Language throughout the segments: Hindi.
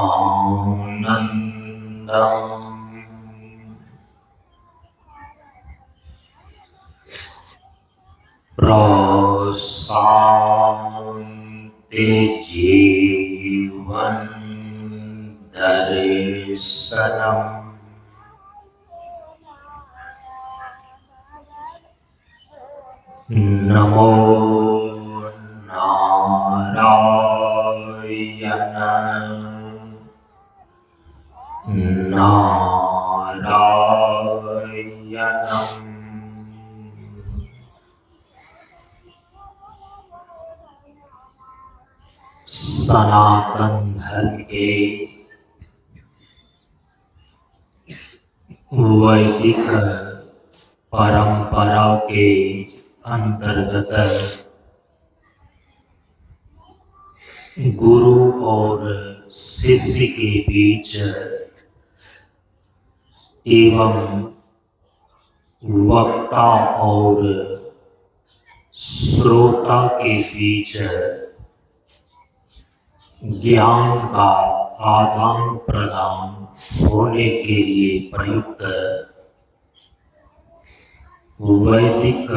आनन्दम् प्रशान्ति जीवन दर्शनम् नमो नारायण नारायणम् सनातन धर्म के वैदिक परंपरा के अंतर्गत गुरु और शिष्य के बीच एवं वक्ता और श्रोता के बीच ज्ञान का आदान प्रदान होने के लिए प्रयुक्त वैदिक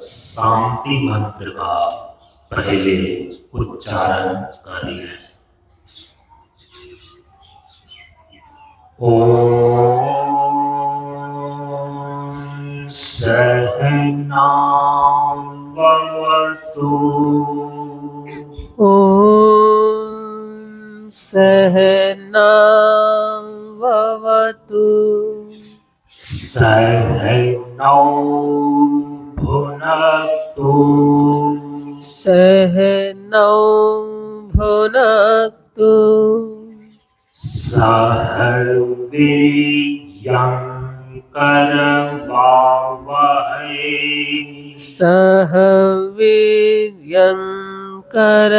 शांति मंत्र का पहले उच्चारण करें। ओम सहनावतु ओम सहनावतु सहनौ भुनक्तु सहनौ भुनक्तु सह वीर्यं करवावहै सह वीर्यं करवावहै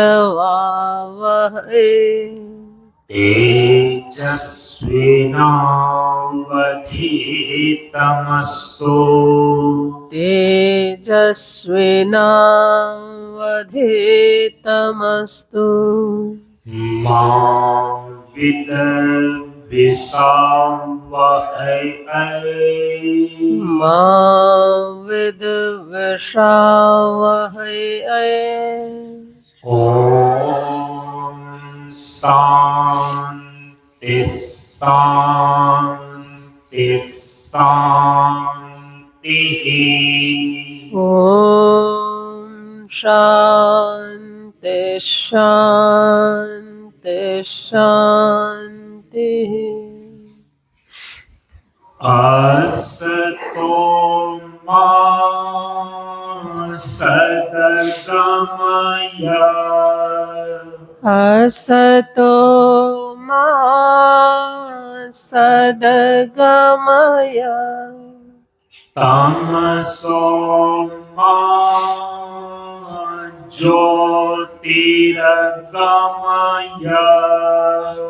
तेजस्विनावधीतमस्तु तेजस्विनावधीतमस्तु मा विद्विषावहै मा विद्विषावहै ओम शांति शांति शांति ओम शांति शांति शांति असतो मा सद्गमय असतो मा सद्गमय तमसो मा ज्योतिर्गमय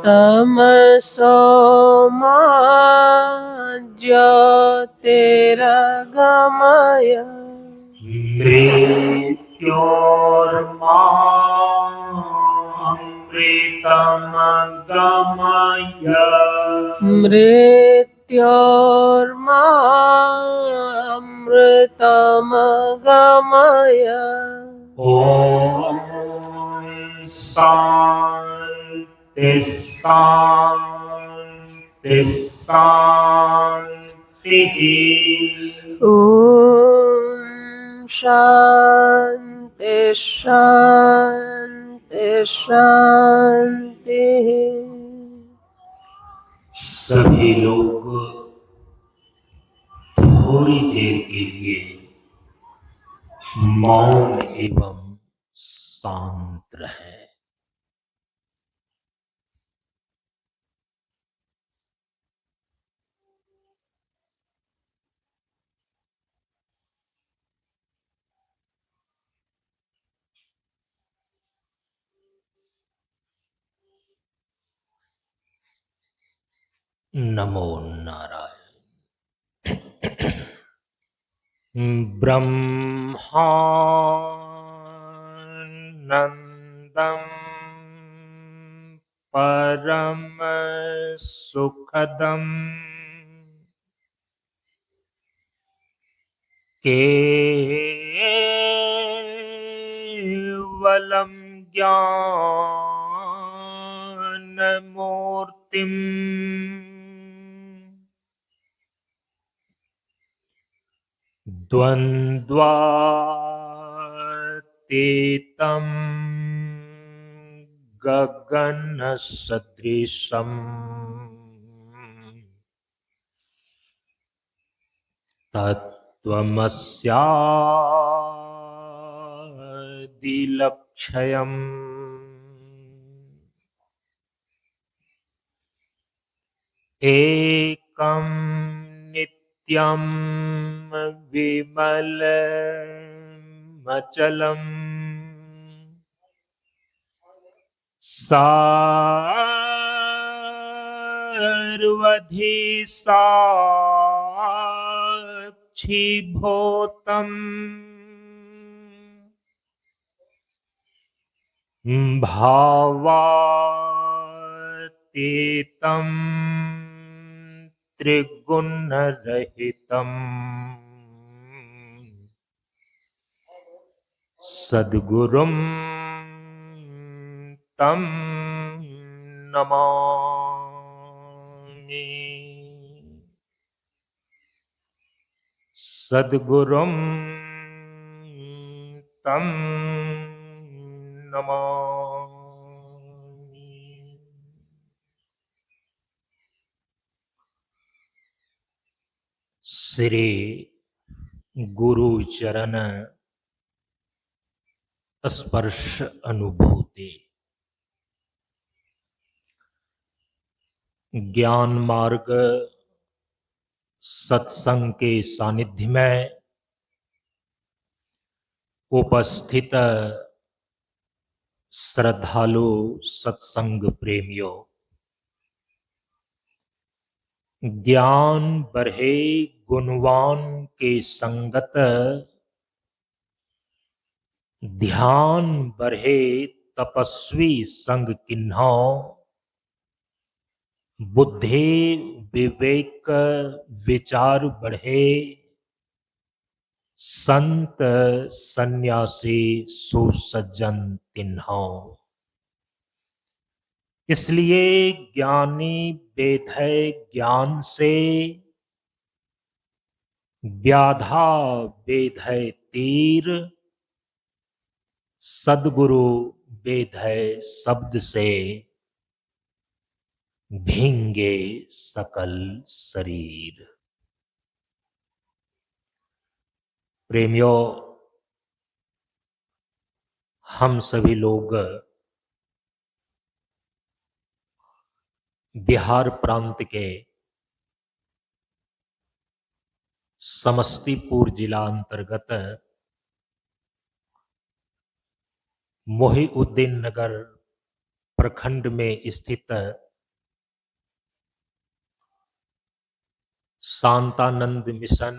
तमसो मा ज्योतिर्गमय मृत्योर्मा अमृतमगमय मृत्योर्मा अमृतमगमय ओम शांति शांति शांति ओम शांति शांति शांति सभी लोग थोड़ी देर के लिए मौन एवं शांत रहे। नमो नारायण। ब्रह्मानंदं परम सुखदम केवलम ज्ञानमूर्तिम् द्वन्द्वातीतं गगनसदृशम् तत्त्वमस्यादिलक्ष्यम् एकं नित्यं विमलमचलम् सर्वधि साक्षिभूतम् भावातीतं त्रिगुणरहितम् सद्गुरुं तं नमामि। सद्गुरुं तं नमामि। श्री गुरु चरण स्पर्श अनुभूति ज्ञान मार्ग सत्संग के सानिध्य में उपस्थित श्रद्धालु सत्संग प्रेमियों, ज्ञान बढ़े गुणवान के संगत, ध्यान बढ़े तपस्वी संग किन्हो, बुद्धि विवेक विचार बढ़े संत सन्यासी सुसज्जन तिन्हो। इसलिए ज्ञानी बेधय ज्ञान से, व्याधा बेधय तीर, सद्गुरु बेधय शब्द से, भींगे सकल शरीर। प्रेमियों, हम सभी लोग बिहार प्रांत के समस्तीपुर जिला अंतर्गत मोहिउद्दीन नगर प्रखंड में स्थित शांतानंद मिशन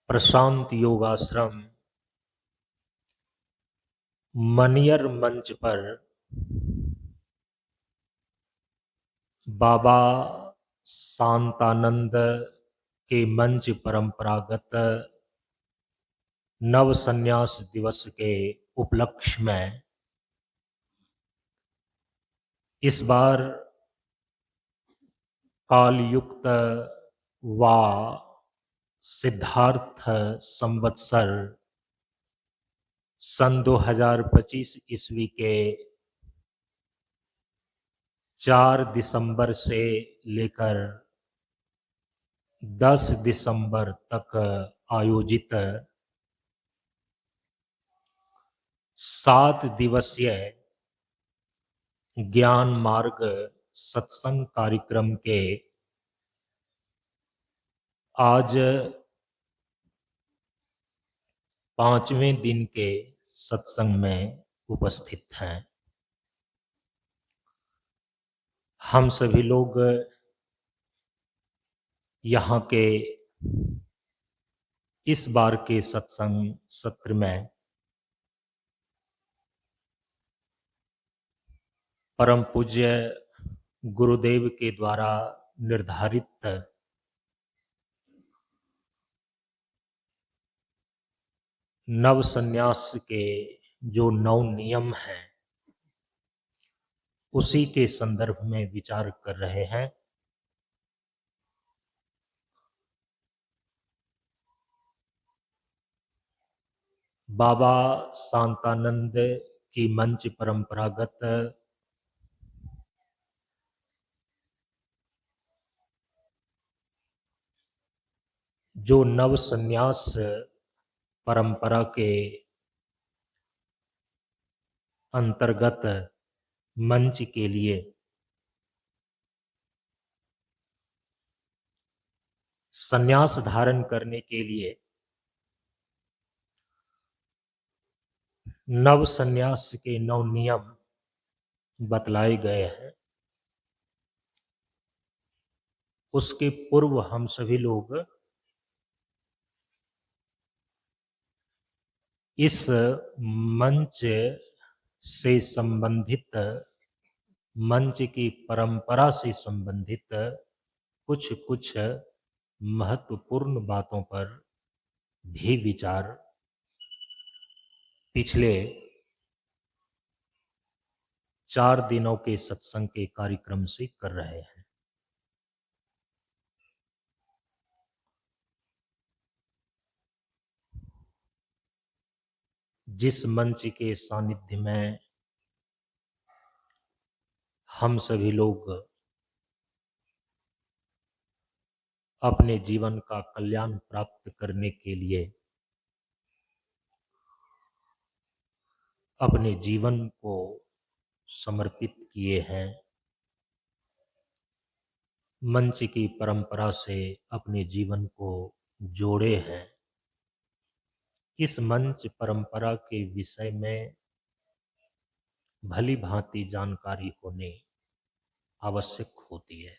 प्रशांत योगाश्रम मनियर मंच पर बाबा शांतानंद के मंच परंपरागत नव संन्यास दिवस के उपलक्ष्य में इस बार कालयुक्त व सिद्धार्थ संवत्सर सन 2025 ईस्वी के 4 दिसंबर से लेकर 10 दिसंबर तक आयोजित 7 दिवसीय ज्ञान मार्ग सत्संग कार्यक्रम के आज 5वें दिन के सत्संग में उपस्थित हैं। हम सभी लोग यहाँ के इस बार के सत्संग सत्र में परम पूज्य गुरुदेव के द्वारा निर्धारित नव संन्यास के जो 9 नियम हैं उसी के संदर्भ में विचार कर रहे हैं। बाबा शांतानंद की मंच परंपरागत जो नव संन्यास परंपरा के अंतर्गत मंच के लिए संन्यास धारण करने के लिए नव संन्यास के 9 नियम बतलाए गए हैं। उसके पूर्व हम सभी लोग इस मंच से संबंधित, मंच की परंपरा से संबंधित कुछ कुछ महत्वपूर्ण बातों पर भी विचार पिछले 4 दिनों के सत्संग के कार्यक्रम से कर रहे हैं। जिस मंच के सानिध्य में हम सभी लोग अपने जीवन का कल्याण प्राप्त करने के लिए अपने जीवन को समर्पित किए हैं, मंच की परंपरा से अपने जीवन को जोड़े हैं, इस मंच परंपरा के विषय में भली भांति जानकारी होनी आवश्यक होती है।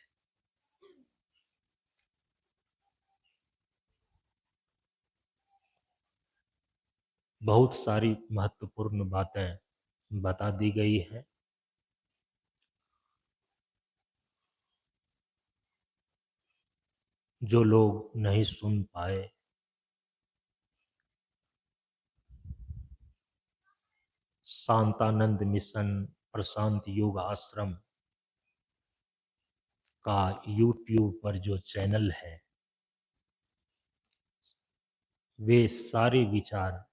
बहुत सारी महत्वपूर्ण बातें बता दी गई हैं। जो लोग नहीं सुन पाए, शांतानंद मिशन प्रशांत योग आश्रम का YouTube पर जो चैनल है, वे सारे विचार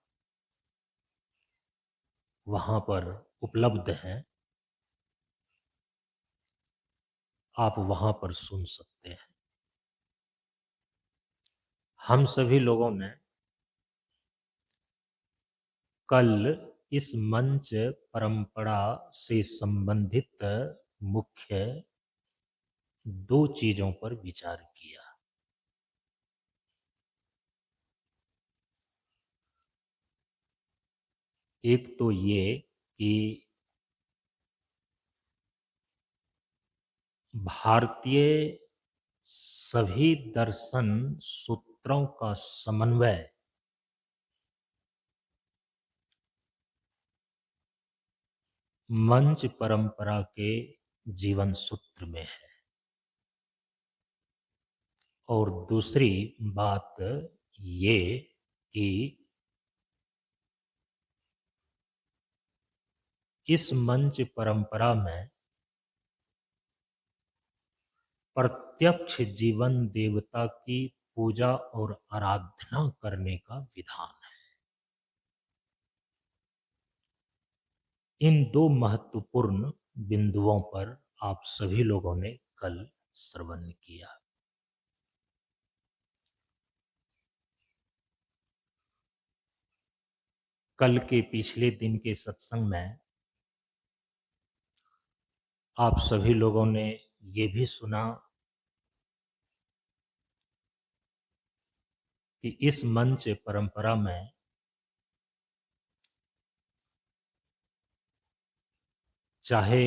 वहां पर उपलब्ध हैं। आप वहां पर सुन सकते हैं। हम सभी लोगों ने कल इस मंच परंपरा से संबंधित मुख्य 2 चीजों पर विचार किया। एक तो ये कि भारतीय सभी दर्शन सूत्रों का समन्वय मंच परंपरा के जीवन सूत्र में है। और दूसरी बात ये कि इस मंच परंपरा में प्रत्यक्ष जीवन देवता की पूजा और आराधना करने का विधान है। इन 2 महत्वपूर्ण बिंदुओं पर आप सभी लोगों ने कल श्रवण किया। कल के पिछले दिन के सत्संग में आप सभी लोगों ने ये भी सुना कि इस मंच परंपरा में चाहे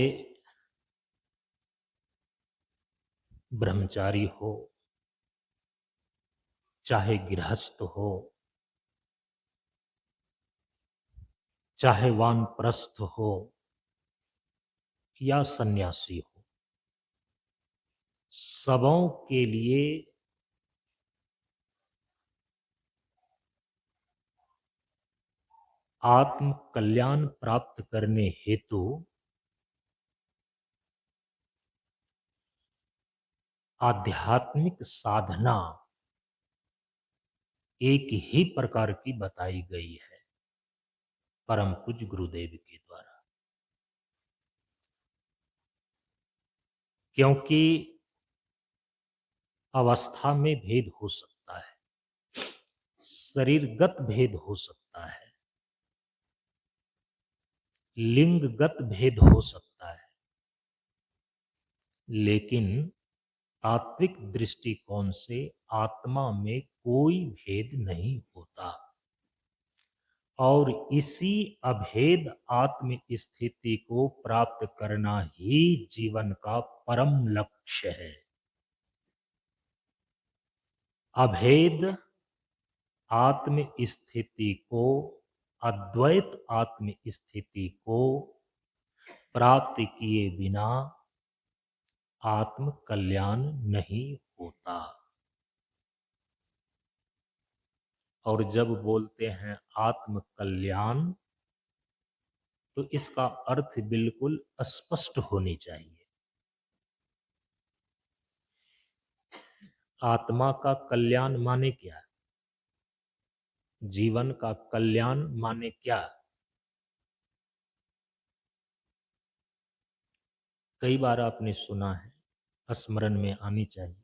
ब्रह्मचारी हो, चाहे गृहस्थ हो, चाहे वानप्रस्थ हो या सन्यासी हो, सबों के लिए आत्म कल्याण प्राप्त करने हेतु आध्यात्मिक साधना एक ही प्रकार की बताई गई है परम पूज्य गुरुदेव के द्वारा। क्योंकि अवस्था में भेद हो सकता है, शरीरगत भेद हो सकता है, लिंगगत भेद हो सकता है, लेकिन तात्विक दृष्टिकोण से आत्मा में कोई भेद नहीं होता और इसी अभेद आत्म स्थिति को प्राप्त करना ही जीवन का परम लक्ष्य है। अभेद आत्म स्थिति को, अद्वैत आत्म स्थिति को प्राप्त किए बिना आत्म कल्याण नहीं होता। और जब बोलते हैं आत्म कल्याण तो इसका अर्थ बिल्कुल स्पष्ट होनी चाहिए। आत्मा का कल्याण माने क्या? जीवन का कल्याण माने क्या? कई बार आपने सुना है, स्मरण में आनी चाहिए।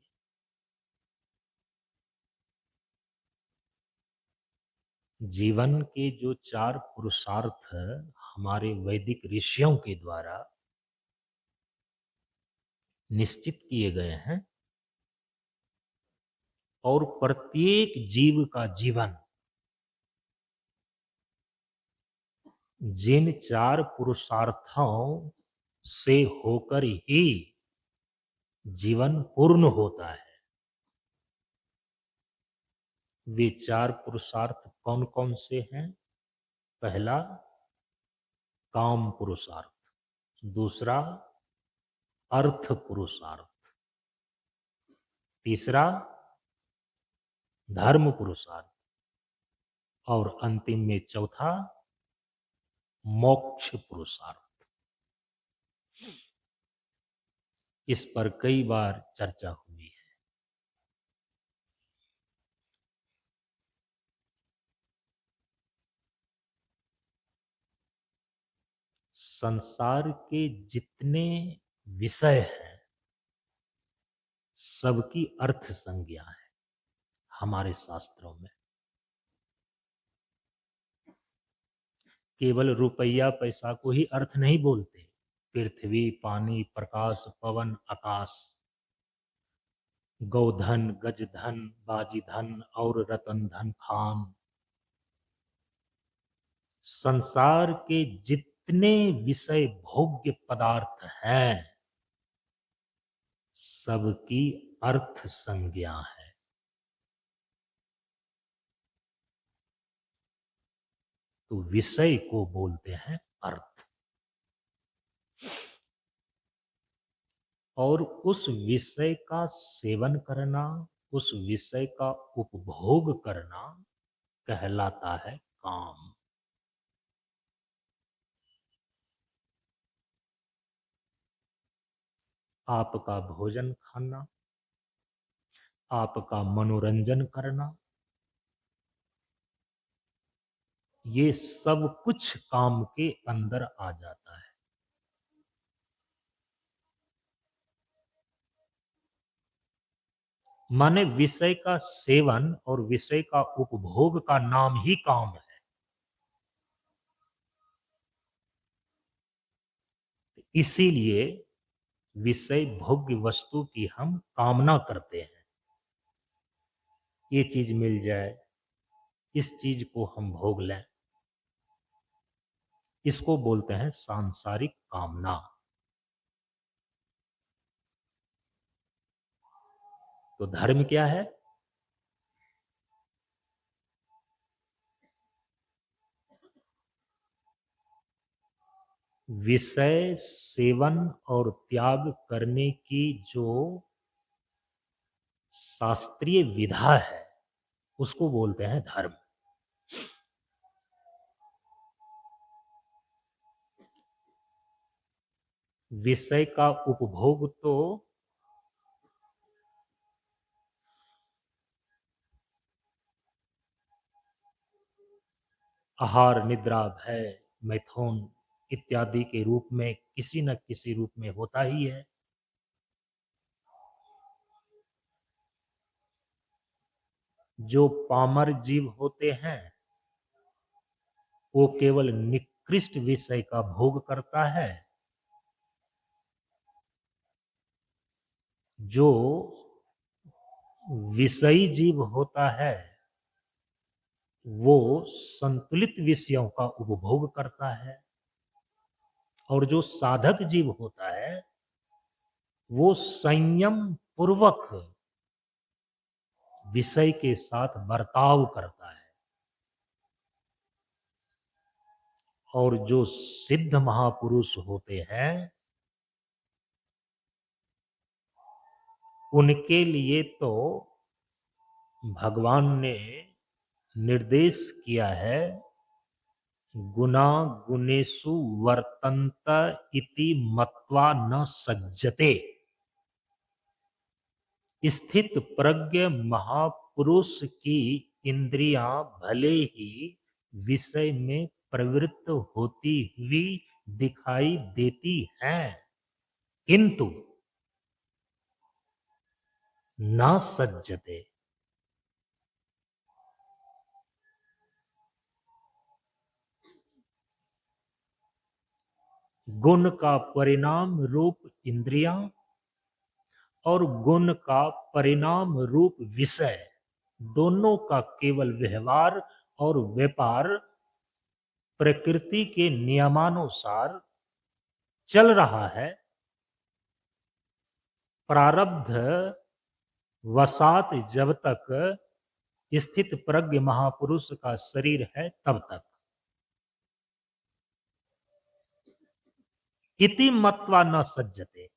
जीवन के जो 4 पुरुषार्थ हमारे वैदिक ऋषियों के द्वारा निश्चित किए गए हैं और प्रत्येक जीव का जीवन जिन 4 पुरुषार्थों से होकर ही जीवन पूर्ण होता है। वे 4 पुरुषार्थ कौन कौन से हैं? पहला काम पुरुषार्थ, दूसरा अर्थ पुरुषार्थ, तीसरा धर्म पुरुषार्थ और अंतिम में चौथा मोक्ष पुरुषार्थ। इस पर कई बार चर्चा हुई है। संसार के जितने विषय हैं सबकी अर्थ संज्ञा है हमारे शास्त्रों में। केवल रुपया पैसा को ही अर्थ नहीं बोलते। पृथ्वी, पानी, प्रकाश, पवन, आकाश, गौधन, गजधन, बाजीधन और रतन धन खान, संसार के जितने विषय भोग्य पदार्थ हैं सबकी अर्थ संज्ञा है। तो विषय को बोलते हैं अर्थ। और उस विषय का सेवन करना, उस विषय का उपभोग करना कहलाता है काम। आपका भोजन खाना, आपका मनोरंजन करना, ये सब कुछ काम के अंदर आ जाता है। माने विषय का सेवन और विषय का उपभोग का नाम ही काम है। इसीलिए विषय भोग्य वस्तु की हम कामना करते हैं। ये चीज मिल जाए, इस चीज को हम भोग लें, इसको बोलते हैं सांसारिक कामना। तो धर्म क्या है? विषय सेवन और त्याग करने की जो शास्त्रीय विधा है उसको बोलते हैं धर्म। विषय का उपभोग तो आहार, निद्रा, भय, मैथुन इत्यादि के रूप में किसी न किसी रूप में होता ही है। जो पामर जीव होते हैं वो केवल निकृष्ट विषय का भोग करता है। जो विषयी जीव होता है वो संतुलित विषयों का उपभोग करता है, और जो साधक जीव होता है वो संयम पूर्वक विषय के साथ बर्ताव करता है। और जो सिद्ध महापुरुष होते हैं उनके लिए तो भगवान ने निर्देश किया है, गुना गुणेषु वर्तन्त इति मत्वा न सज्जते। स्थित प्रज्ञ महापुरुष की इंद्रियां भले ही विषय में प्रवृत्त होती हुई दिखाई देती हैं, किंतु न सज्जते। गुण का परिणाम रूप इंद्रियां और गुण का परिणाम रूप विषय दोनों का केवल व्यवहार और व्यापार प्रकृति के नियमानुसार चल रहा है। प्रारब्ध वसात जब तक स्थित प्रज्ञ महापुरुष का शरीर है तब तक। इति मत्वा न सज्जते,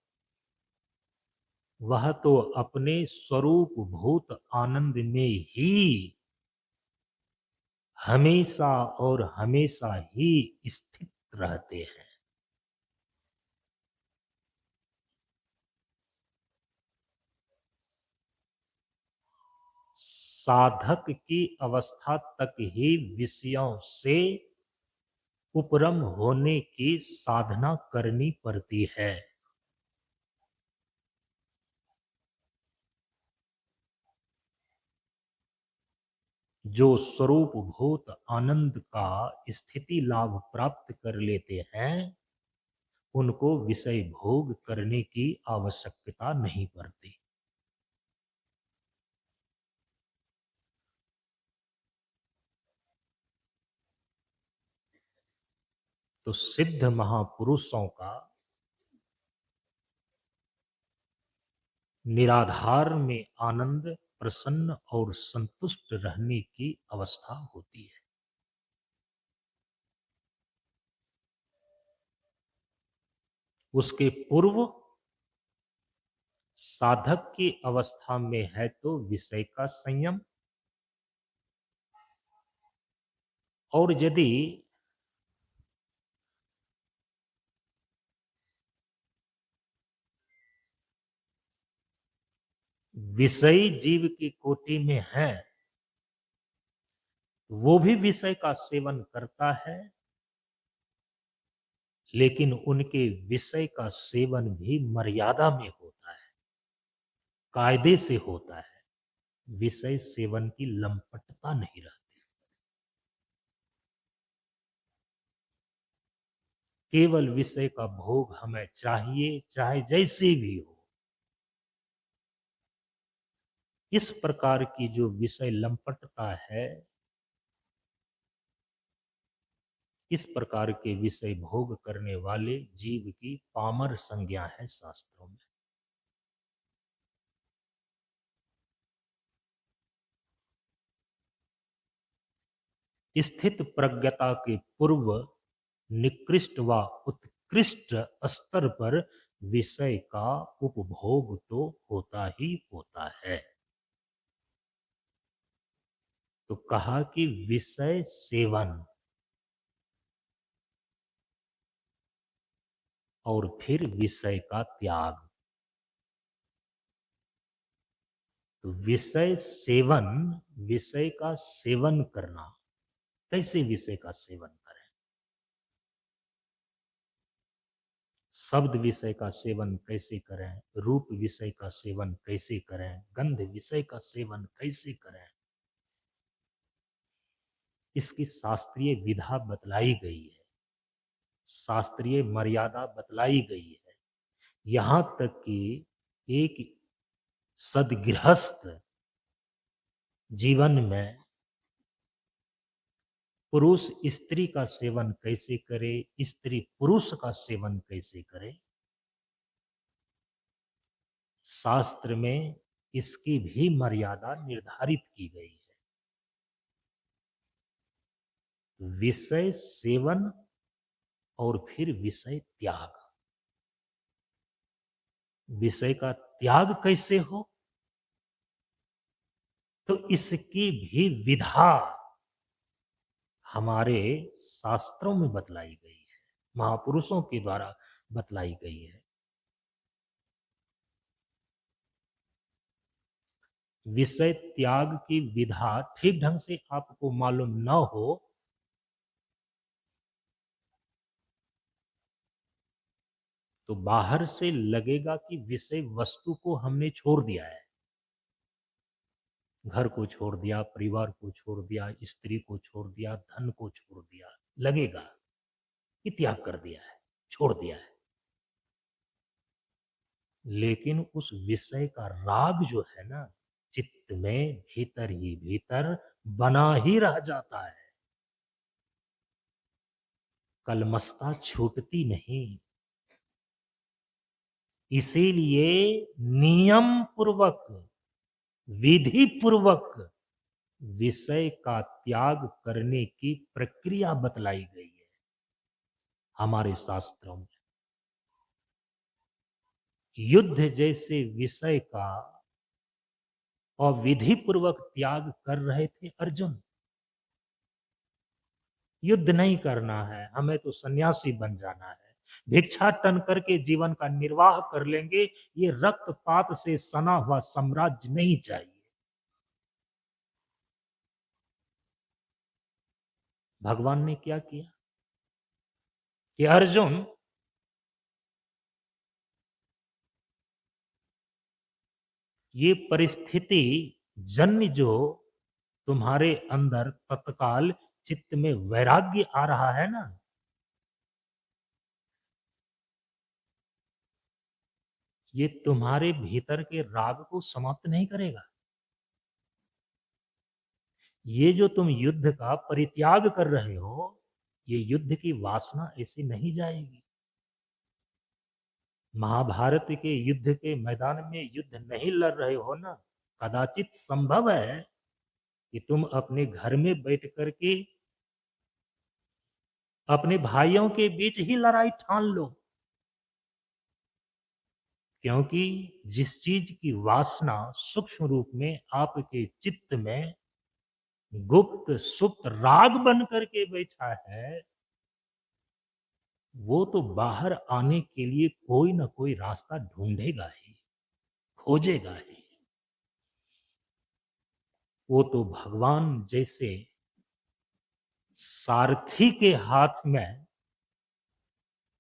वह तो अपने स्वरूप भूत आनंद में ही हमेशा और हमेशा ही स्थित रहते हैं। साधक की अवस्था तक ही विषयों से उपरम होने की साधना करनी पड़ती है। जो स्वरूप भूत आनंद का स्थिति लाभ प्राप्त कर लेते हैं उनको विषय भोग करने की आवश्यकता नहीं पड़ती। तो सिद्ध महापुरुषों का निराधार में आनंद, प्रसन्न और संतुष्ट रहने की अवस्था होती है। उसके पूर्व साधक की अवस्था में है तो विषय का संयम, और यदि विषयी जीव की कोटि में है वो भी विषय का सेवन करता है, लेकिन उनके विषय का सेवन भी मर्यादा में होता है, कायदे से होता है। विषय सेवन की लंपटता नहीं रहती। केवल विषय का भोग हमें चाहिए, चाहे जैसे भी हो। इस प्रकार की जो विषय लंपटता है, इस प्रकार के विषय भोग करने वाले जीव की पामर संज्ञा है शास्त्रों में। स्थित प्रज्ञता के पूर्व निकृष्ट व उत्कृष्ट स्तर पर विषय का उपभोग तो होता ही होता है। तो कहा कि विषय सेवन और फिर विषय का त्याग। तो विषय सेवन, विषय का सेवन करना, कैसे विषय का सेवन करें? शब्द विषय का सेवन कैसे करें? रूप विषय का सेवन कैसे करें? गंध विषय का सेवन कैसे करें? इसकी शास्त्रीय विधा बतलाई गई है, शास्त्रीय मर्यादा बतलाई गई है। यहां तक कि एक सदगृहस्थ जीवन में पुरुष स्त्री का सेवन कैसे करे, स्त्री पुरुष का सेवन कैसे करे, शास्त्र में इसकी भी मर्यादा निर्धारित की गई है। विषय सेवन और फिर विषय त्याग। विषय का त्याग कैसे हो, तो इसकी भी विधा हमारे शास्त्रों में बतलाई गई है, महापुरुषों के द्वारा बतलाई गई है। विषय त्याग की विधा ठीक ढंग से आपको मालूम न हो तो बाहर से लगेगा कि विषय वस्तु को हमने छोड़ दिया है, घर को छोड़ दिया, परिवार को छोड़ दिया, स्त्री को छोड़ दिया, धन को छोड़ दिया, लगेगा कि त्याग कर दिया है, छोड़ दिया है। लेकिन उस विषय का राग जो है ना, चित्त में भीतर ही भीतर बना ही रह जाता है, कलमस्ता छूटती नहीं। इसीलिए नियम पूर्वक, विधि पूर्वक विषय का त्याग करने की प्रक्रिया बतलाई गई है हमारे शास्त्रों में। युद्ध जैसे विषय का और विधि पूर्वक त्याग कर रहे थे अर्जुन। युद्ध नहीं करना है, हमें तो सन्यासी बन जाना है, भिक्षाटन करके जीवन का निर्वाह कर लेंगे, ये रक्तपात से सना हुआ साम्राज्य नहीं चाहिए। भगवान ने क्या किया कि अर्जुन, ये परिस्थिति जन्य जो तुम्हारे अंदर तत्काल चित्त में वैराग्य आ रहा है ना, ये तुम्हारे भीतर के राग को समाप्त नहीं करेगा। ये जो तुम युद्ध का परित्याग कर रहे हो, ये युद्ध की वासना ऐसे नहीं जाएगी। महाभारत के युद्ध के मैदान में युद्ध नहीं लड़ रहे हो ना, कदाचित संभव है कि तुम अपने घर में बैठ करके अपने भाइयों के बीच ही लड़ाई ठान लो, क्योंकि जिस चीज की वासना सूक्ष्म रूप में आपके चित्त में गुप्त सुप्त राग बन करके बैठा है, वो तो बाहर आने के लिए कोई ना कोई रास्ता ढूंढेगा ही, खोजेगा ही। वो तो भगवान जैसे सारथी के हाथ में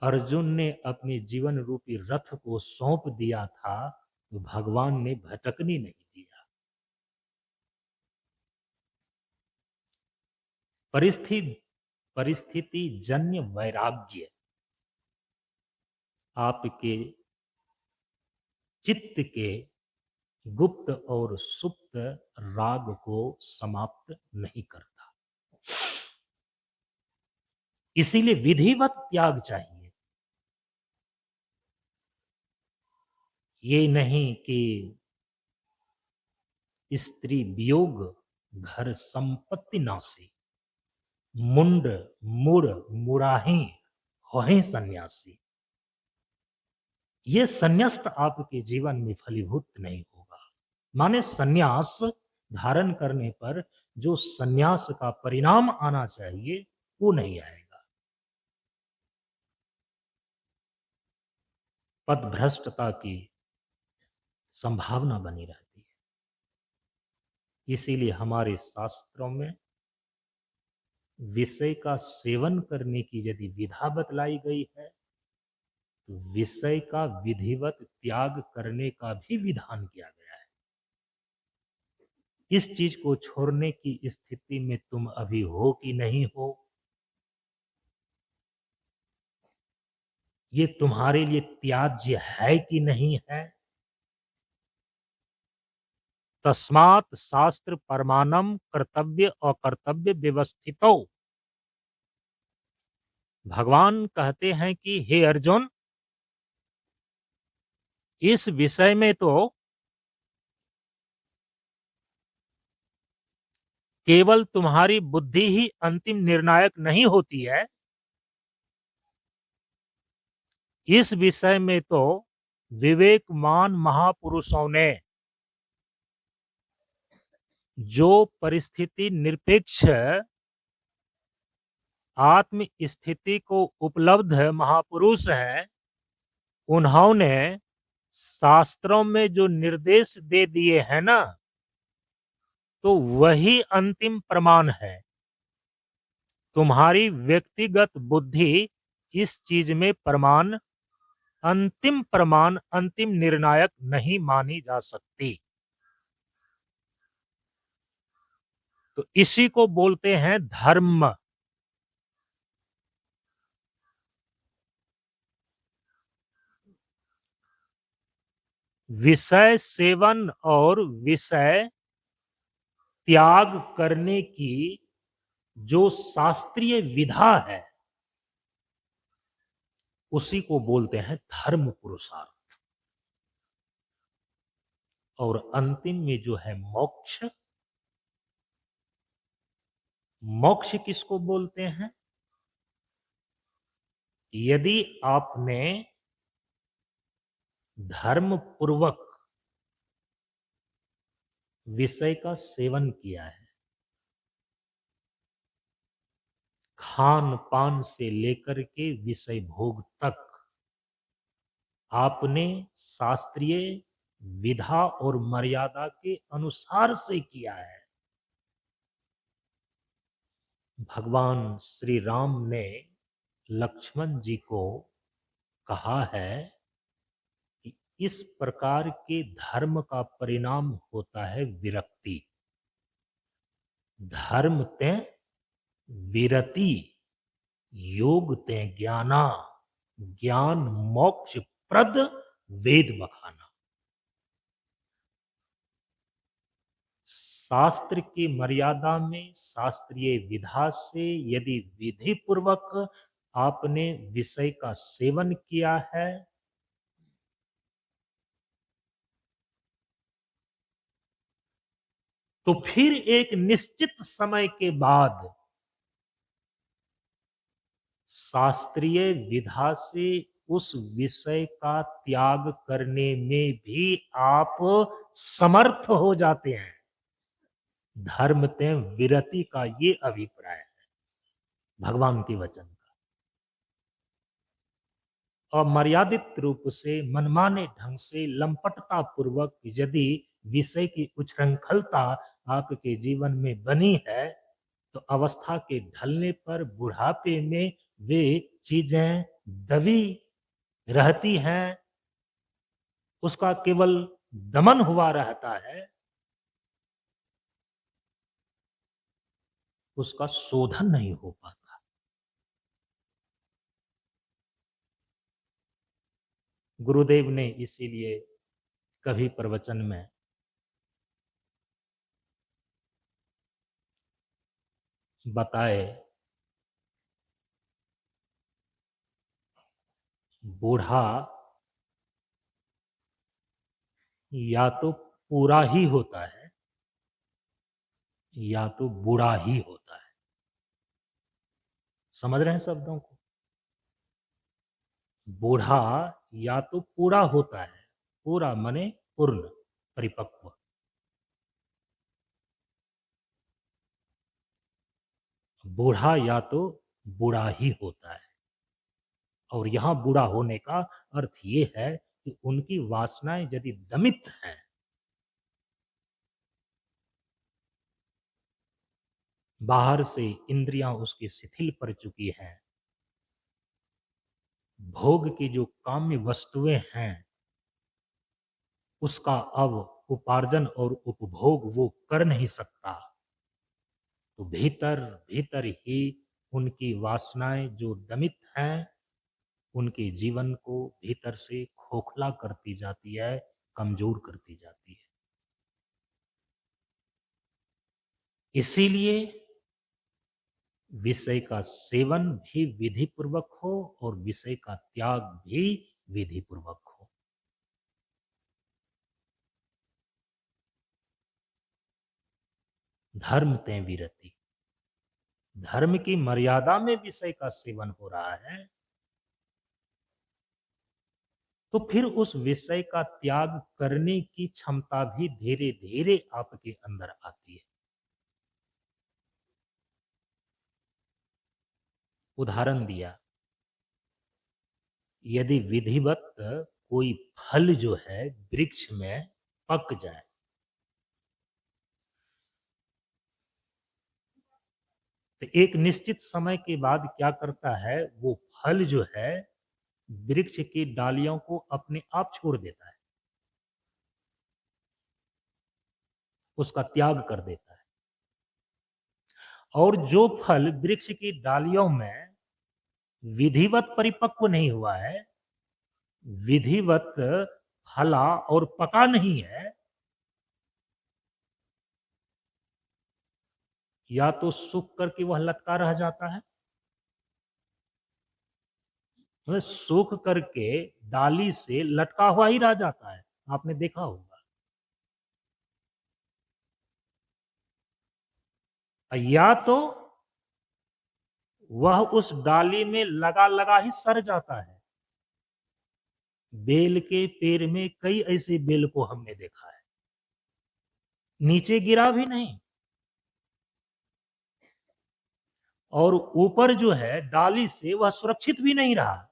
अर्जुन ने अपने जीवन रूपी रथ को सौंप दिया था, तो भगवान ने भटकने नहीं दिया। परिस्थिति जन्य वैराग्य आपके चित्त के गुप्त और सुप्त राग को समाप्त नहीं करता। इसीलिए विधिवत त्याग चाहिए। ये नहीं कि स्त्री वियोग घर संपत्ति नासी, मुंड मुड़ मुड़ाही हों सन्यासी। ये संन्यास्त आपके जीवन में फलीभूत नहीं होगा। माने संन्यास धारण करने पर जो संन्यास का परिणाम आना चाहिए वो नहीं आएगा। पथभ्रष्टता की संभावना बनी रहती है। इसीलिए हमारे शास्त्रों में विषय का सेवन करने की यदि विधा बतलाई गई है तो विषय का विधिवत त्याग करने का भी विधान किया गया है। इस चीज को छोड़ने की स्थिति में तुम अभी हो कि नहीं हो, ये तुम्हारे लिए त्याज्य है कि नहीं है। तस्मात् शास्त्र परमानम कर्तव्य अकर्तव्य व्यवस्थितो। भगवान कहते हैं कि हे अर्जुन, इस विषय में तो केवल तुम्हारी बुद्धि ही अंतिम निर्णायक नहीं होती है। इस विषय में तो विवेकमान महापुरुषों ने जो परिस्थिति निरपेक्ष आत्म स्थिति को उपलब्ध महापुरुष हैं, उन्होंने शास्त्रों में जो निर्देश दे दिए हैं ना, तो वही अंतिम प्रमाण है। तुम्हारी व्यक्तिगत बुद्धि इस चीज में प्रमाण अंतिम निर्णायक नहीं मानी जा सकती। तो इसी को बोलते हैं धर्म। विषय सेवन और विषय त्याग करने की जो शास्त्रीय विधा है उसी को बोलते हैं धर्म पुरुषार्थ। और अंतिम में जो है मोक्ष, मोक्ष किसको बोलते हैं? यदि आपने धर्म पूर्वक विषय का सेवन किया है, खान पान से लेकर के विषय भोग तक आपने शास्त्रीय विधा और मर्यादा के अनुसार से किया है, भगवान श्री राम ने लक्ष्मण जी को कहा है कि इस प्रकार के धर्म का परिणाम होता है विरक्ति। धर्म ते विरति, योग ते ज्ञाना, ज्ञान मोक्ष प्रद वेद बखाना। शास्त्र की मर्यादा में शास्त्रीय विधा से यदि विधि पूर्वक आपने विषय का सेवन किया है तो फिर एक निश्चित समय के बाद शास्त्रीय विधा से उस विषय का त्याग करने में भी आप समर्थ हो जाते हैं। धर्म ते विरति का ये अभिप्राय है भगवान के वचन का। अमर्यादित रूप से मनमाने ढंग से लंपटता पूर्वक यदि विषय की उच्छृंखलता आपके जीवन में बनी है तो अवस्था के ढलने पर बुढ़ापे में वे चीजें दबी रहती हैं, उसका केवल दमन हुआ रहता है, उसका शोधन नहीं हो पाता। गुरुदेव ने इसीलिए कभी प्रवचन में बताए, बूढ़ा या तो पूरा ही होता है या तो बूढ़ा ही होता है। समझ रहे हैं शब्दों को? बूढ़ा या तो पूरा होता है, पूरा माने पूर्ण, परिपक्व। बूढ़ा या तो बूढ़ा ही होता है। और यहां बूढ़ा होने का अर्थ ये है कि उनकी वासनाएं यदि दमित हैं, बाहर से इंद्रियां उसकी शिथिल पड़ चुकी हैं, भोग की जो काम्य वस्तुएं हैं उसका अब उपार्जन और उपभोग वो कर नहीं सकता, तो भीतर भीतर ही उनकी वासनाएं जो दमित हैं उनके जीवन को भीतर से खोखला करती जाती है, कमजोर करती जाती है। इसीलिए विषय का सेवन भी विधि पूर्वक हो और विषय का त्याग भी विधि पूर्वक हो। धर्म ते विरति, धर्म की मर्यादा में विषय का सेवन हो रहा है तो फिर उस विषय का त्याग करने की क्षमता भी धीरे धीरे आपके अंदर आती है। उदाहरण दिया, यदि विधिवत कोई फल जो है वृक्ष में पक जाए, तो एक निश्चित समय के बाद क्या करता है, वो फल जो है वृक्ष की डालियों को अपने आप छोड़ देता है, उसका त्याग कर देता है। और जो फल वृक्ष की डालियों में विधिवत परिपक्व नहीं हुआ है, विधिवत फला और पका नहीं है, या तो सूख करके वह लटका रह जाता है, मतलब सूख करके डाली से लटका हुआ ही रह जाता है, आपने देखा होगा। या तो वह उस डाली में लगा लगा ही सड़ जाता है। बेल के पेड़ में कई ऐसे बेल को हमने देखा है, नीचे गिरा भी नहीं और ऊपर जो है डाली से वह सुरक्षित भी नहीं रहा,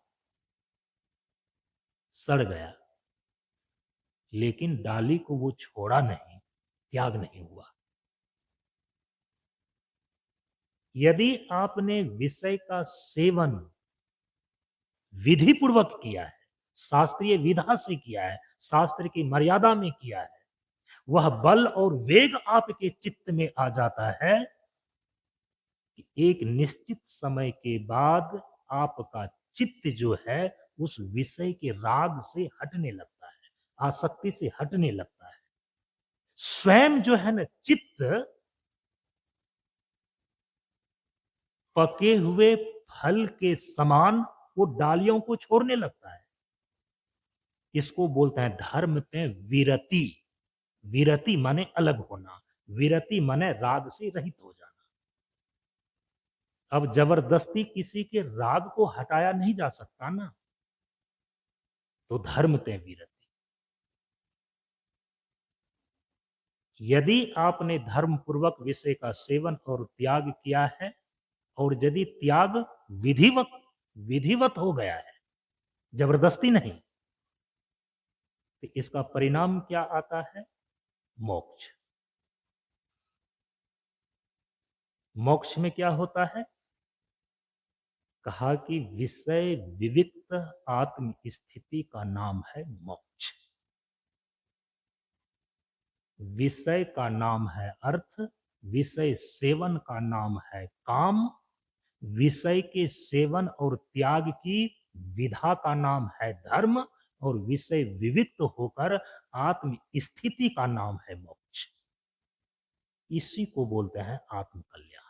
सड़ गया। लेकिन डाली को वो छोड़ा नहीं, त्याग नहीं हुआ। यदि आपने विषय का सेवन विधि पूर्वक किया है, शास्त्रीय विधा से किया है, शास्त्र की मर्यादा में किया है, वह बल और वेग आपके चित्त में आ जाता है कि एक निश्चित समय के बाद आपका चित्त जो है उस विषय के राग से हटने लगता है, आसक्ति से हटने लगता है। स्वयं जो है ना चित्त पके हुए फल के समान वो डालियों को छोड़ने लगता है। इसको बोलते हैं धर्म ते विरति। विरति माने अलग होना, विरति माने राग से रहित हो जाना। अब जबरदस्ती किसी के राग को हटाया नहीं जा सकता ना, तो धर्म ते विरति। यदि आपने धर्म पूर्वक विषय का सेवन और त्याग किया है और यदि त्याग विधिवत विधिवत हो गया है, जबरदस्ती नहीं, तो इसका परिणाम क्या आता है? मोक्ष। मोक्ष में क्या होता है? कहा कि विषय विविक्त आत्म स्थिति का नाम है मोक्ष। विषय का नाम है अर्थ, विषय सेवन का नाम है काम, विषय के सेवन और त्याग की विधा का नाम है धर्म, और विषय विविक्त होकर आत्म स्थिति का नाम है मोक्ष। इसी को बोलते हैं आत्म कल्याण।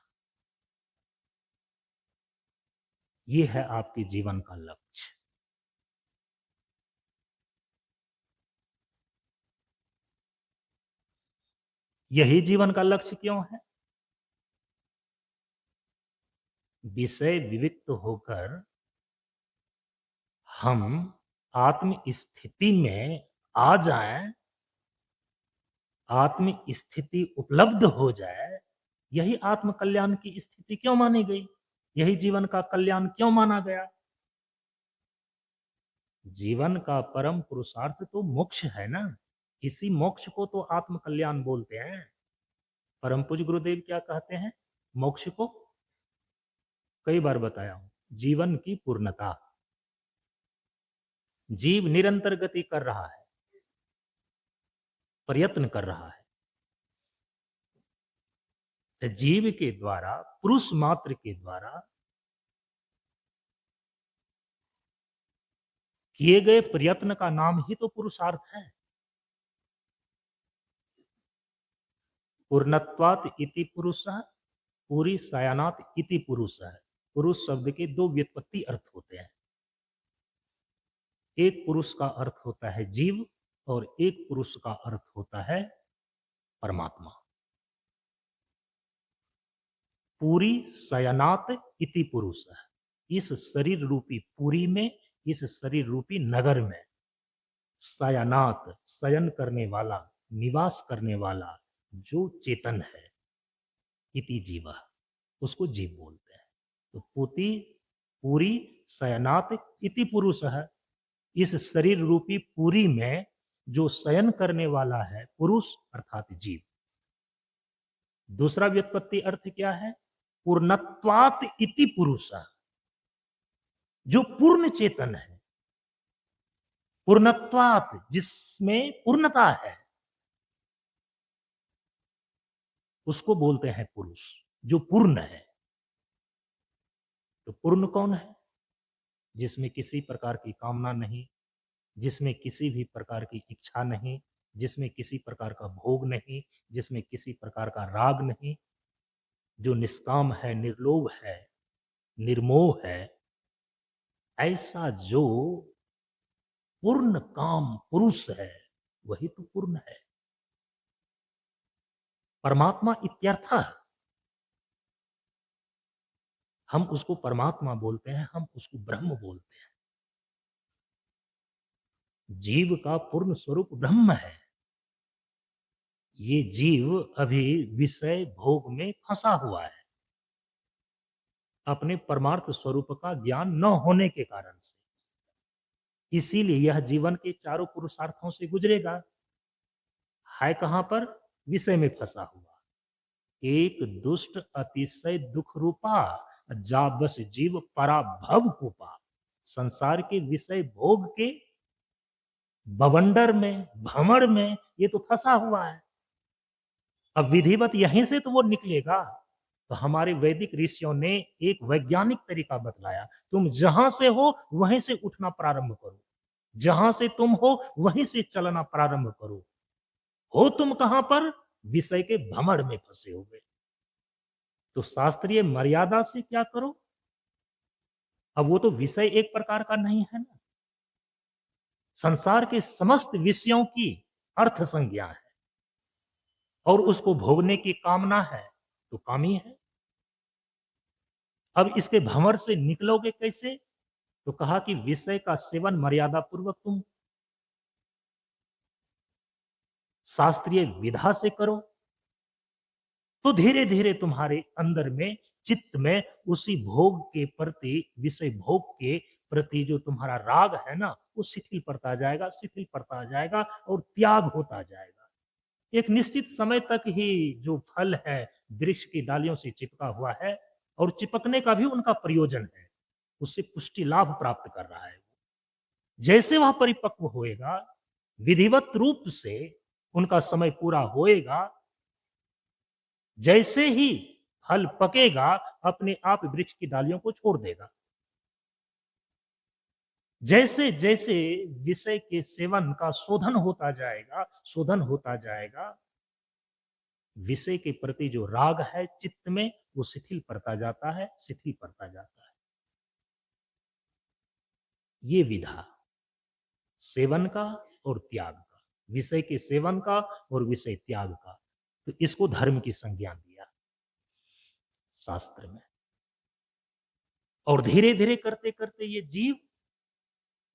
ये है आपके जीवन का लक्ष्य। यही जीवन का लक्ष्य क्यों है? विषय विविक्त होकर हम आत्म स्थिति में आ जाएं, आत्म स्थिति उपलब्ध हो जाए, यही आत्म कल्याण की स्थिति क्यों मानी गई? यही जीवन का कल्याण क्यों माना गया? जीवन का परम पुरुषार्थ तो मोक्ष है ना। इसी मोक्ष को तो आत्म कल्याण बोलते हैं। परम पूज्य गुरुदेव क्या कहते हैं? मोक्ष को कई बार बताया हूं, जीवन की पूर्णता। जीव निरंतर गति कर रहा है, प्रयत्न कर रहा है। तो जीव के द्वारा, पुरुष मात्र के द्वारा किए गए प्रयत्न का नाम ही तो पुरुषार्थ है। पूर्णत्वात् इति पुरुषः, पूरी सायानात इति पुरुषः। पुरुष शब्द के दो व्युत्पत्ति अर्थ होते हैं। एक पुरुष का अर्थ होता है जीव और एक पुरुष का अर्थ होता है परमात्मा। पूरी शयनात इति पुरुषः। इस शरीर रूपी पूरी में, इस शरीर रूपी नगर में शयनात, शयन करने वाला, निवास करने वाला जो चेतन है, इति जीवा, उसको जीव बोलते हैं। तो पूरी शयनात इति पुरुष है। इस शरीर रूपी पूरी में जो शयन करने वाला है पुरुष अर्थात जीव। दूसरा व्युत्पत्ति अर्थ क्या है? पूर्णत्वात् इति पुरुष, जो पूर्ण चेतन है। पूर्णत्वात्, जिसमें पूर्णता है, उसको बोलते हैं पुरुष, जो पूर्ण है। तो पूर्ण कौन है? जिसमें किसी प्रकार की कामना नहीं, जिसमें किसी भी प्रकार की इच्छा नहीं, जिसमें किसी प्रकार का भोग नहीं, जिसमें किसी प्रकार का राग नहीं, जो निष्काम है, निर्लोभ है, निर्मोह है। ऐसा जो पूर्ण काम पुरुष है, वही तो पूर्ण है। परमात्मा इत्यर्थ। हम उसको परमात्मा बोलते हैं, हम उसको ब्रह्म बोलते हैं। जीव का पूर्ण स्वरूप ब्रह्म है। ये जीव अभी विषय भोग में फंसा हुआ है, अपने परमार्थ स्वरूप का ज्ञान न होने के कारण से। इसीलिए यह जीवन के चारों पुरुषार्थों से गुजरेगा। है कहां पर? विषय में फंसा हुआ। एक दुष्ट अतिशय दुख रूपा, जा बस जीव पराभव कूपा। संसार के विषय भोग के बवंडर में, भमड़ में ये तो फंसा हुआ है। अब विधिवत यहीं से तो वो निकलेगा। तो हमारे वैदिक ऋषियों ने एक वैज्ञानिक तरीका बतलाया, तुम जहां से हो वहीं से उठना प्रारंभ करो, जहां से तुम हो वहीं से चलना प्रारंभ करो। हो तुम कहां पर? विषय के भमड़ में फंसे हुए। तो शास्त्रीय मर्यादा से क्या करो? अब वो तो विषय एक प्रकार का नहीं है ना, संसार के समस्त विषयों की अर्थ संज्ञा है और उसको भोगने की कामना है, तो कामी है। अब इसके भंवर से निकलोगे कैसे? तो कहा कि विषय का सेवन मर्यादा पूर्वक तुम शास्त्रीय विधा से करो, तो धीरे धीरे तुम्हारे अंदर में, चित्त में उसी भोग के प्रति, विषय भोग के प्रति जो तुम्हारा राग है ना, वो शिथिल पड़ता जाएगा, शिथिल पड़ता जाएगा और त्याग होता जाएगा। एक निश्चित समय तक ही जो फल है वृक्ष की डालियों से चिपका हुआ है, और चिपकने का भी उनका प्रयोजन है, उससे पुष्टि लाभ प्राप्त कर रहा है। जैसे वह परिपक्व होएगा, विधिवत रूप से उनका समय पूरा होएगा, जैसे ही फल पकेगा अपने आप वृक्ष की डालियों को छोड़ देगा। जैसे जैसे विषय के सेवन का शोधन होता जाएगा, शोधन होता जाएगा, विषय के प्रति जो राग है चित्त में, वो शिथिल पड़ता जाता है, शिथिल पड़ता जाता है। ये विधा सेवन का और त्याग का, विषय के सेवन का और विषय त्याग का, तो इसको धर्म की संज्ञा दिया शास्त्र में। और धीरे धीरे करते करते ये जीव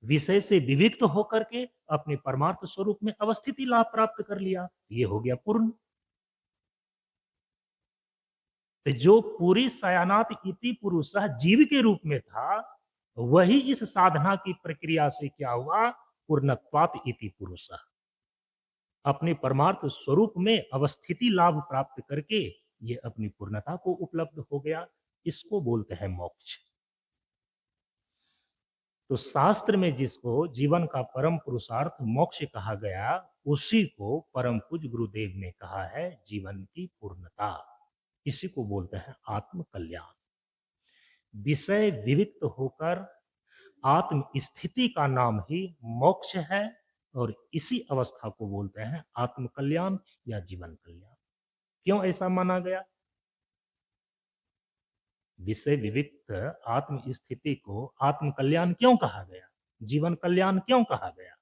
विषय से विविक्त होकर के अपने परमार्थ स्वरूप में अवस्थिति लाभ प्राप्त कर लिया, ये हो गया पूर्ण। तो जो पूरी सयानात इति पुरुषः जीव के रूप में था, वही इस साधना की प्रक्रिया से क्या हुआ, पूर्णत्वात् इति पुरुषः, अपने परमार्थ स्वरूप में अवस्थिति लाभ प्राप्त करके ये अपनी पूर्णता को उपलब्ध हो गया। इसको बोलते हैं मोक्ष। तो शास्त्र में जिसको जीवन का परम पुरुषार्थ मोक्ष कहा गया, उसी को परम पूज्य गुरुदेव ने कहा है जीवन की पूर्णता। इसी को बोलते हैं आत्म कल्याण। विषय विविक्त होकर आत्म स्थिति का नाम ही मोक्ष है, और इसी अवस्था को बोलते हैं आत्म कल्याण या जीवन कल्याण। क्यों ऐसा माना गया? विषय विविक्त आत्म स्थिति को आत्म कल्याण क्यों कहा गया, जीवन कल्याण क्यों कहा गया?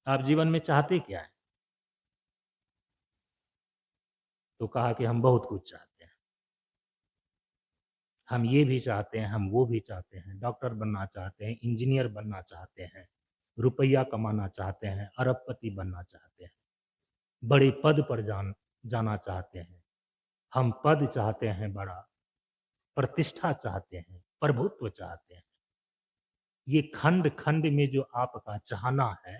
आप जीवन में चाहते क्या है? तो कहा कि हम बहुत कुछ चाहते हैं, हम ये भी चाहते हैं, हम वो भी चाहते हैं, डॉक्टर बनना चाहते हैं, इंजीनियर बनना चाहते हैं, रुपया कमाना चाहते हैं, अरबपति बनना चाहते हैं, बड़े पद पर जाना चाहते हैं। हम पद चाहते हैं, बड़ा प्रतिष्ठा चाहते हैं, प्रभुत्व चाहते हैं। ये खंड खंड में जो आपका चाहना है,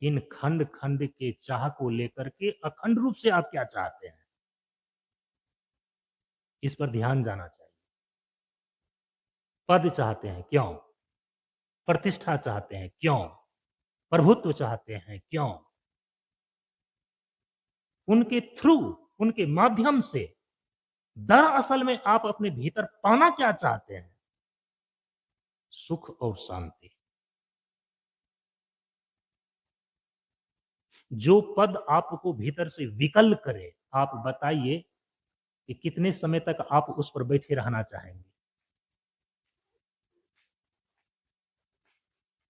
इन खंड खंड के चाह को लेकर के अखंड रूप से आप क्या चाहते हैं, इस पर ध्यान जाना चाहिए। पद चाहते हैं क्यों? प्रतिष्ठा चाहते हैं क्यों? प्रभुत्व चाहते हैं क्यों? उनके थ्रू, उनके माध्यम से दरअसल में आप अपने भीतर पाना क्या चाहते हैं? सुख और शांति। जो पद आपको भीतर से विकल करे, आप बताइए कि कितने समय तक आप उस पर बैठे रहना चाहेंगे?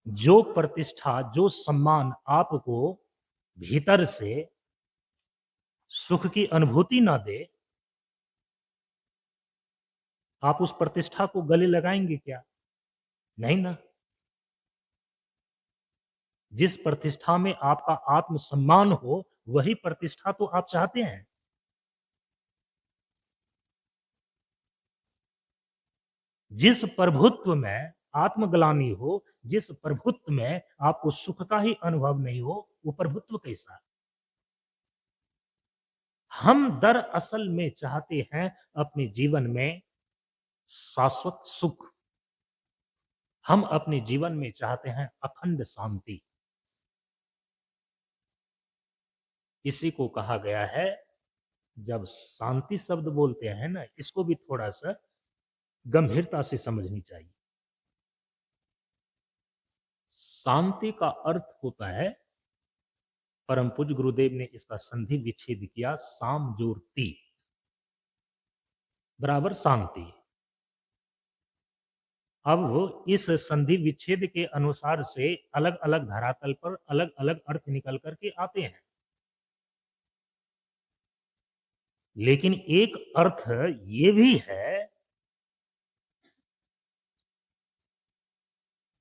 जो प्रतिष्ठा, जो सम्मान आपको भीतर से सुख की अनुभूति ना दे, आप उस प्रतिष्ठा को गले लगाएंगे क्या? नहीं ना। जिस प्रतिष्ठा में आपका आत्मसम्मान हो, वही प्रतिष्ठा तो आप चाहते हैं। जिस प्रभुत्व में आत्मग्लानि हो, जिस प्रभुत्व में आपको सुख का ही अनुभव नहीं हो, वो प्रभुत्व कैसा? हम दरअसल में चाहते हैं अपने जीवन में शाश्वत सुख। हम अपने जीवन में चाहते हैं अखंड शांति। इसी को कहा गया है, जब शांति शब्द बोलते हैं ना, इसको भी थोड़ा सा गंभीरता से समझनी चाहिए। शांति का अर्थ होता है, परम पूज्य गुरुदेव ने इसका संधि विच्छेद किया, साम जोर ती बराबर शांति। अब इस संधि विच्छेद के अनुसार से अलग अलग धरातल पर अलग अलग अर्थ निकल करके आते हैं, लेकिन एक अर्थ ये भी है,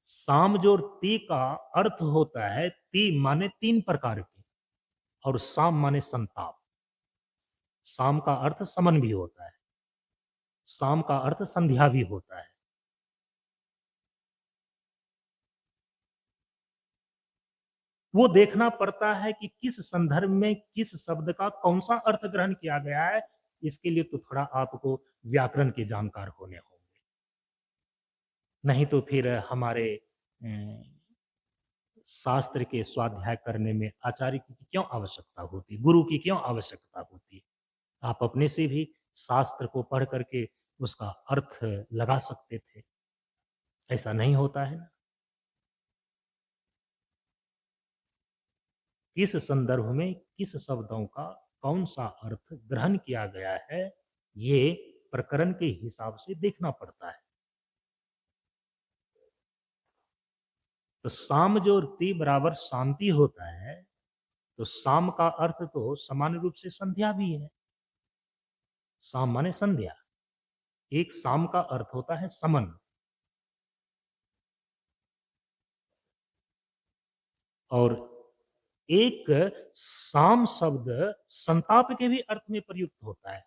साम जोर ती का अर्थ होता है, ती माने तीन प्रकार के, और साम माने संताप। साम का अर्थ समन भी होता है, साम का अर्थ संध्या भी होता है। वो देखना पड़ता है कि किस संदर्भ में किस शब्द का कौन सा अर्थ ग्रहण किया गया है। इसके लिए तो थोड़ा आपको व्याकरण के जानकार होने होंगे, नहीं तो फिर हमारे शास्त्र के स्वाध्याय करने में आचार्य की क्यों आवश्यकता होती, गुरु की क्यों आवश्यकता होती? आप अपने से भी शास्त्र को पढ़ करके उसका अर्थ लगा सकते थे। ऐसा नहीं होता है ना। किस संदर्भ में किस शब्दों का कौन सा अर्थ ग्रहण किया गया है, ये प्रकरण के हिसाब से देखना पड़ता है। तो साम जो ती बराबर शांति होता है, तो साम का अर्थ तो सामान्य रूप से संध्या भी है। साम माने संध्या, एक साम का अर्थ होता है समन, और एक साम शब्द संताप के भी अर्थ में प्रयुक्त होता है।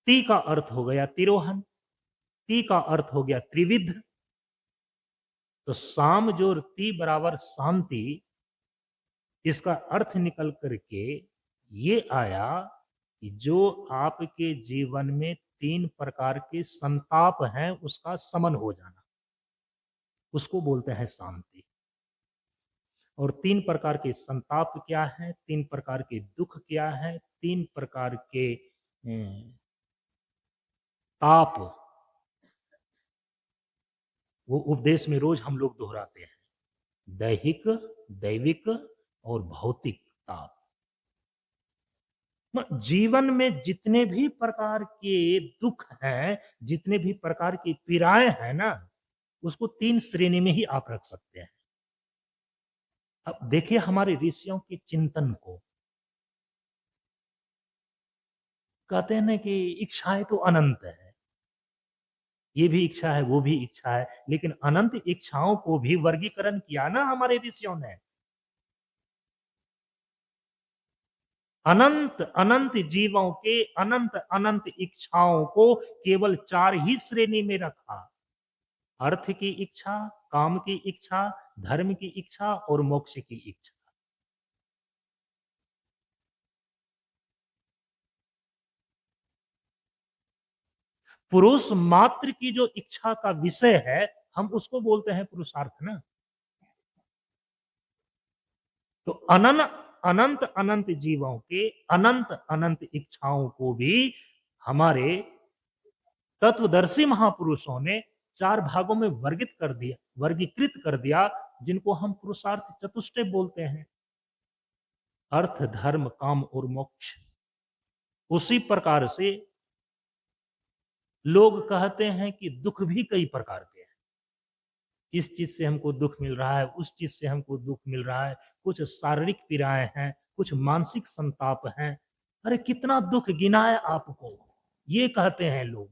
ती का अर्थ हो गया तिरोहन, ती का अर्थ हो गया त्रिविध। तो साम जोर ती बराबर शांति, इसका अर्थ निकल करके ये आया कि जो आपके जीवन में 3 प्रकार के संताप हैं उसका समन हो जाना, उसको बोलते हैं शांति। और 3 प्रकार के संताप क्या है, 3 प्रकार के दुख क्या है, 3 प्रकार के ताप, वो उपदेश में रोज हम लोग दोहराते हैं, दैहिक, दैविक और भौतिक ताप। जीवन में जितने भी प्रकार के दुख हैं, जितने भी प्रकार की पीड़ाएं हैं ना, उसको 3 श्रेणी में ही आप रख सकते हैं। अब देखिए हमारे ऋषियों के चिंतन को, कहते हैं ना कि इच्छाएं तो अनंत है, ये भी इच्छा है, वो भी इच्छा है, लेकिन अनंत इच्छाओं को भी वर्गीकरण किया ना हमारे ऋषियों ने। अनंत अनंत जीवों के अनंत अनंत इच्छाओं को केवल 4 ही श्रेणी में रखा, अर्थ की इच्छा, काम की इच्छा, धर्म की इच्छा और मोक्ष की इच्छा। पुरुष मात्र की जो इच्छा का विषय है, हम उसको बोलते हैं पुरुषार्थ ना। तो अनंत अनंत जीवों के अनंत अनंत इच्छाओं को भी हमारे तत्वदर्शी महापुरुषों ने 4 भागों में वर्गीकृत कर दिया, जिनको हम पुरुषार्थ चतुष्टय बोलते हैं, अर्थ, धर्म, काम और मोक्ष। उसी प्रकार से लोग कहते हैं कि दुख भी कई प्रकार के हैं, इस चीज से हमको दुख मिल रहा है, उस चीज से हमको दुख मिल रहा है, कुछ शारीरिक पीड़ाएं हैं, कुछ मानसिक संताप हैं। अरे कितना दुख गिनाए आपको, ये कहते हैं लोग।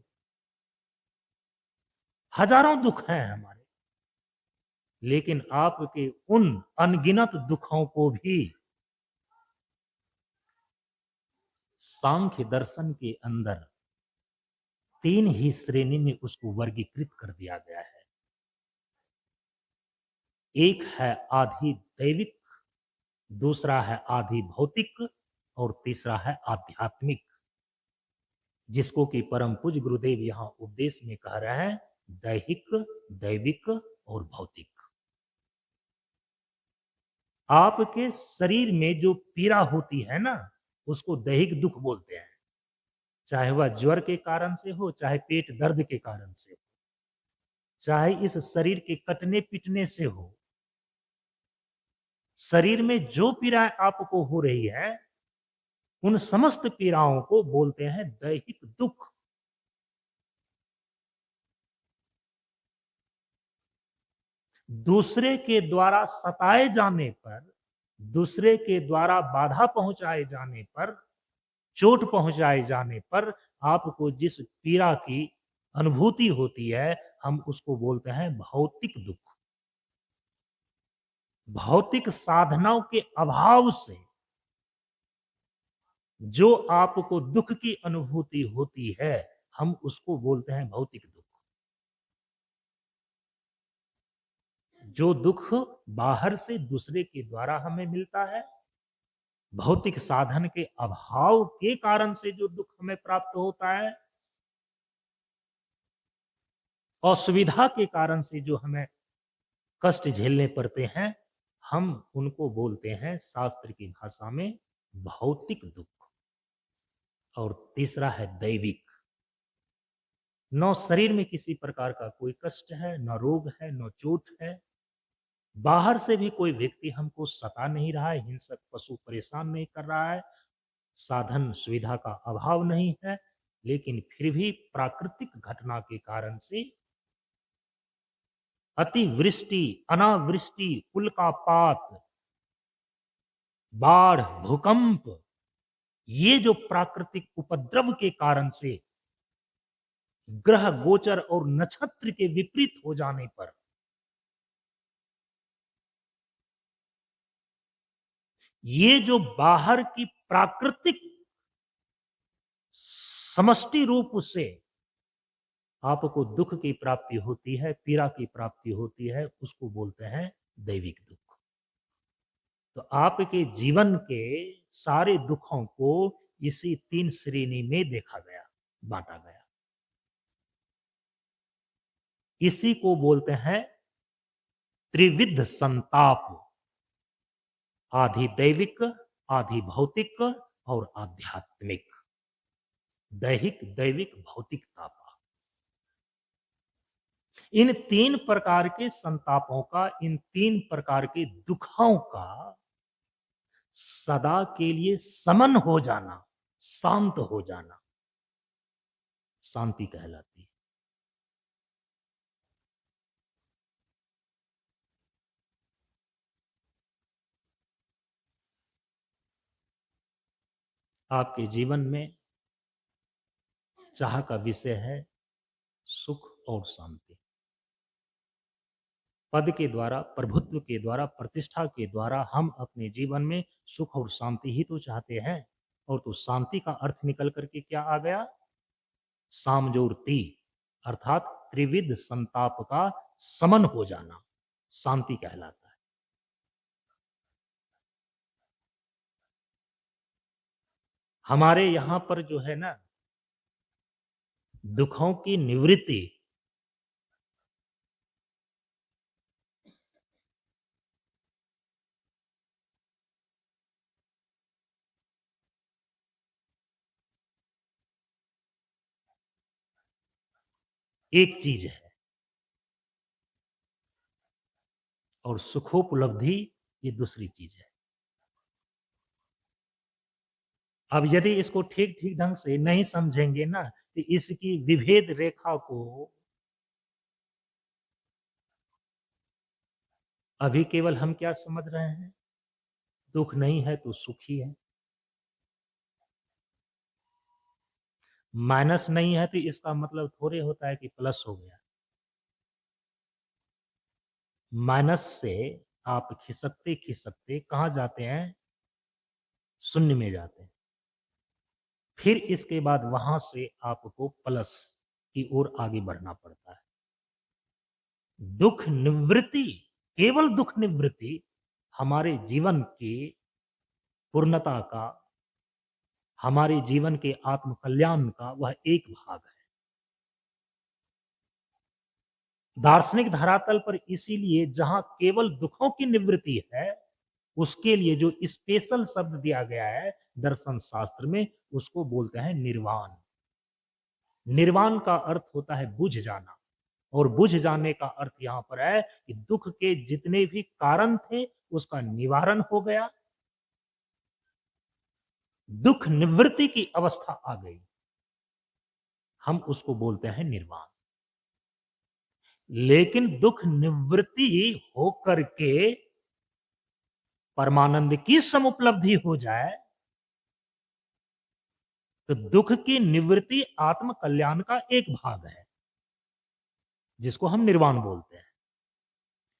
हजारों दुख हैं हमारे, लेकिन आपके उन अनगिनत दुखों को भी सांख्य दर्शन के अंदर 3 ही श्रेणी में उसको वर्गीकृत कर दिया गया है। एक है आधि दैविक, दूसरा है आधि भौतिक और तीसरा है आध्यात्मिक, जिसको कि परम पूज्य गुरुदेव यहां उपदेश में कह रहे हैं दैहिक, दैविक और भौतिक। आपके शरीर में जो पीड़ा होती है ना, उसको दैहिक दुख बोलते हैं, चाहे वह ज्वर के कारण से हो, चाहे पेट दर्द के कारण से हो, चाहे इस शरीर के कटने पिटने से हो। शरीर में जो पीड़ा आपको हो रही है, उन समस्त पीड़ाओं को बोलते हैं दैहिक दुख। दूसरे के द्वारा सताए जाने पर, दूसरे के द्वारा बाधा पहुंचाए जाने पर, चोट पहुंचाए जाने पर आपको जिस पीड़ा की अनुभूति होती है, हम उसको बोलते हैं भौतिक दुख। भौतिक साधनाओं के अभाव से जो आपको दुख की अनुभूति होती है, हम उसको बोलते हैं भौतिक दुख। जो दुख बाहर से दूसरे के द्वारा हमें मिलता है, भौतिक साधन के अभाव के कारण से जो दुख हमें प्राप्त होता है, असुविधा के कारण से जो हमें कष्ट झेलने पड़ते हैं, हम उनको बोलते हैं शास्त्र की भाषा में भौतिक दुख। और तीसरा है दैविक। न शरीर में किसी प्रकार का कोई कष्ट है, न रोग है, न चोट है, बाहर से भी कोई व्यक्ति हमको सता नहीं रहा है, हिंसक पशु परेशान नहीं कर रहा है, साधन सुविधा का अभाव नहीं है, लेकिन फिर भी प्राकृतिक घटना के कारण से अतिवृष्टि, अनावृष्टि, उल्कापात, बाढ़, भूकंप, ये जो प्राकृतिक उपद्रव के कारण से ग्रह गोचर और नक्षत्र के विपरीत हो जाने पर ये जो बाहर की प्राकृतिक समष्टि रूप से आपको दुख की प्राप्ति होती है, पीड़ा की प्राप्ति होती है, उसको बोलते हैं दैविक दुख। तो आपके जीवन के सारे दुखों को इसी 3 श्रेणी में देखा गया, बांटा गया। इसी को बोलते हैं त्रिविध संताप, आधि दैविक, आधि भौतिक और आध्यात्मिक। दैहिक, दैविक, भौतिक ताप। इन 3 प्रकार के संतापों का, इन 3 प्रकार के दुखों का सदा के लिए समन हो जाना, शांत हो जाना, शांति कहलाती है। आपके जीवन में चाह का विषय है सुख और शांति। पद के द्वारा, प्रभुत्व के द्वारा, प्रतिष्ठा के द्वारा हम अपने जीवन में सुख और शांति ही तो चाहते हैं। और तो शांति का अर्थ निकल करके क्या आ गया? सामजोरती, अर्थात त्रिविध संताप का समन हो जाना, शांति कहलाता है। हमारे यहां पर जो है ना, दुखों की निवृत्ति एक चीज है और सुखोपलब्धि ये दूसरी चीज है। अब यदि इसको ठीक ठीक ढंग से नहीं समझेंगे ना, तो इसकी विभेद रेखा को अभी केवल हम क्या समझ रहे हैं? दुख नहीं है तो सुख ही है, माइनस नहीं है तो इसका मतलब थोड़े होता है कि प्लस हो गया। माइनस से आप खिसकते खिसकते कहां जाते हैं? शून्य में जाते हैं। फिर इसके बाद वहां से आपको प्लस की ओर आगे बढ़ना पड़ता है। दुख निवृत्ति, केवल दुख निवृत्ति हमारे जीवन की पूर्णता का, हमारे जीवन के आत्म कल्याण का वह एक भाग है। दार्शनिक धरातल पर इसीलिए जहां केवल दुखों की निवृत्ति है, उसके लिए जो स्पेशल शब्द दिया गया है दर्शन शास्त्र में, उसको बोलते हैं निर्वाण। निर्वाण का अर्थ होता है बुझ जाना, और बुझ जाने का अर्थ यहां पर है कि दुख के जितने भी कारण थे उसका निवारण हो गया, दुख निवृत्ति की अवस्था आ गई, हम उसको बोलते हैं निर्वाण। लेकिन दुख निवृत्ति होकर के परमानंद की समुपलब्धि हो जाए तो दुख की निवृत्ति आत्म कल्याण का एक भाग है, जिसको हम निर्वाण बोलते हैं।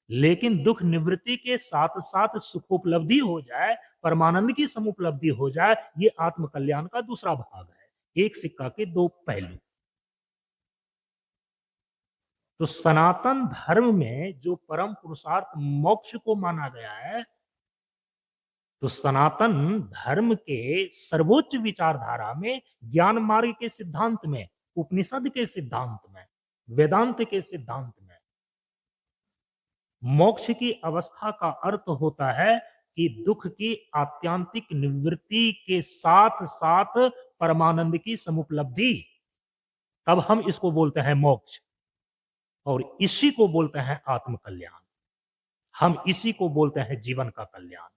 लेकिन दुख निवृत्ति के साथ साथ सुखोपलब्धि हो जाए, परमानंद की समुपलब्धि हो जाए, ये आत्म कल्याण का दूसरा भाग है। एक सिक्का के दो पहलू। तो सनातन धर्म में जो परम पुरुषार्थ मोक्ष को माना गया है, तो सनातन धर्म के सर्वोच्च विचारधारा में, ज्ञान मार्ग के सिद्धांत में, उपनिषद के सिद्धांत में, वेदांत के सिद्धांत में, मोक्ष की अवस्था का अर्थ होता है कि दुख की आत्यांतिक निवृत्ति के साथ साथ परमानंद की समुपलब्धि। तब हम इसको बोलते हैं मोक्ष, और इसी को बोलते हैं आत्म कल्याण। हम इसी को बोलते हैं जीवन का कल्याण।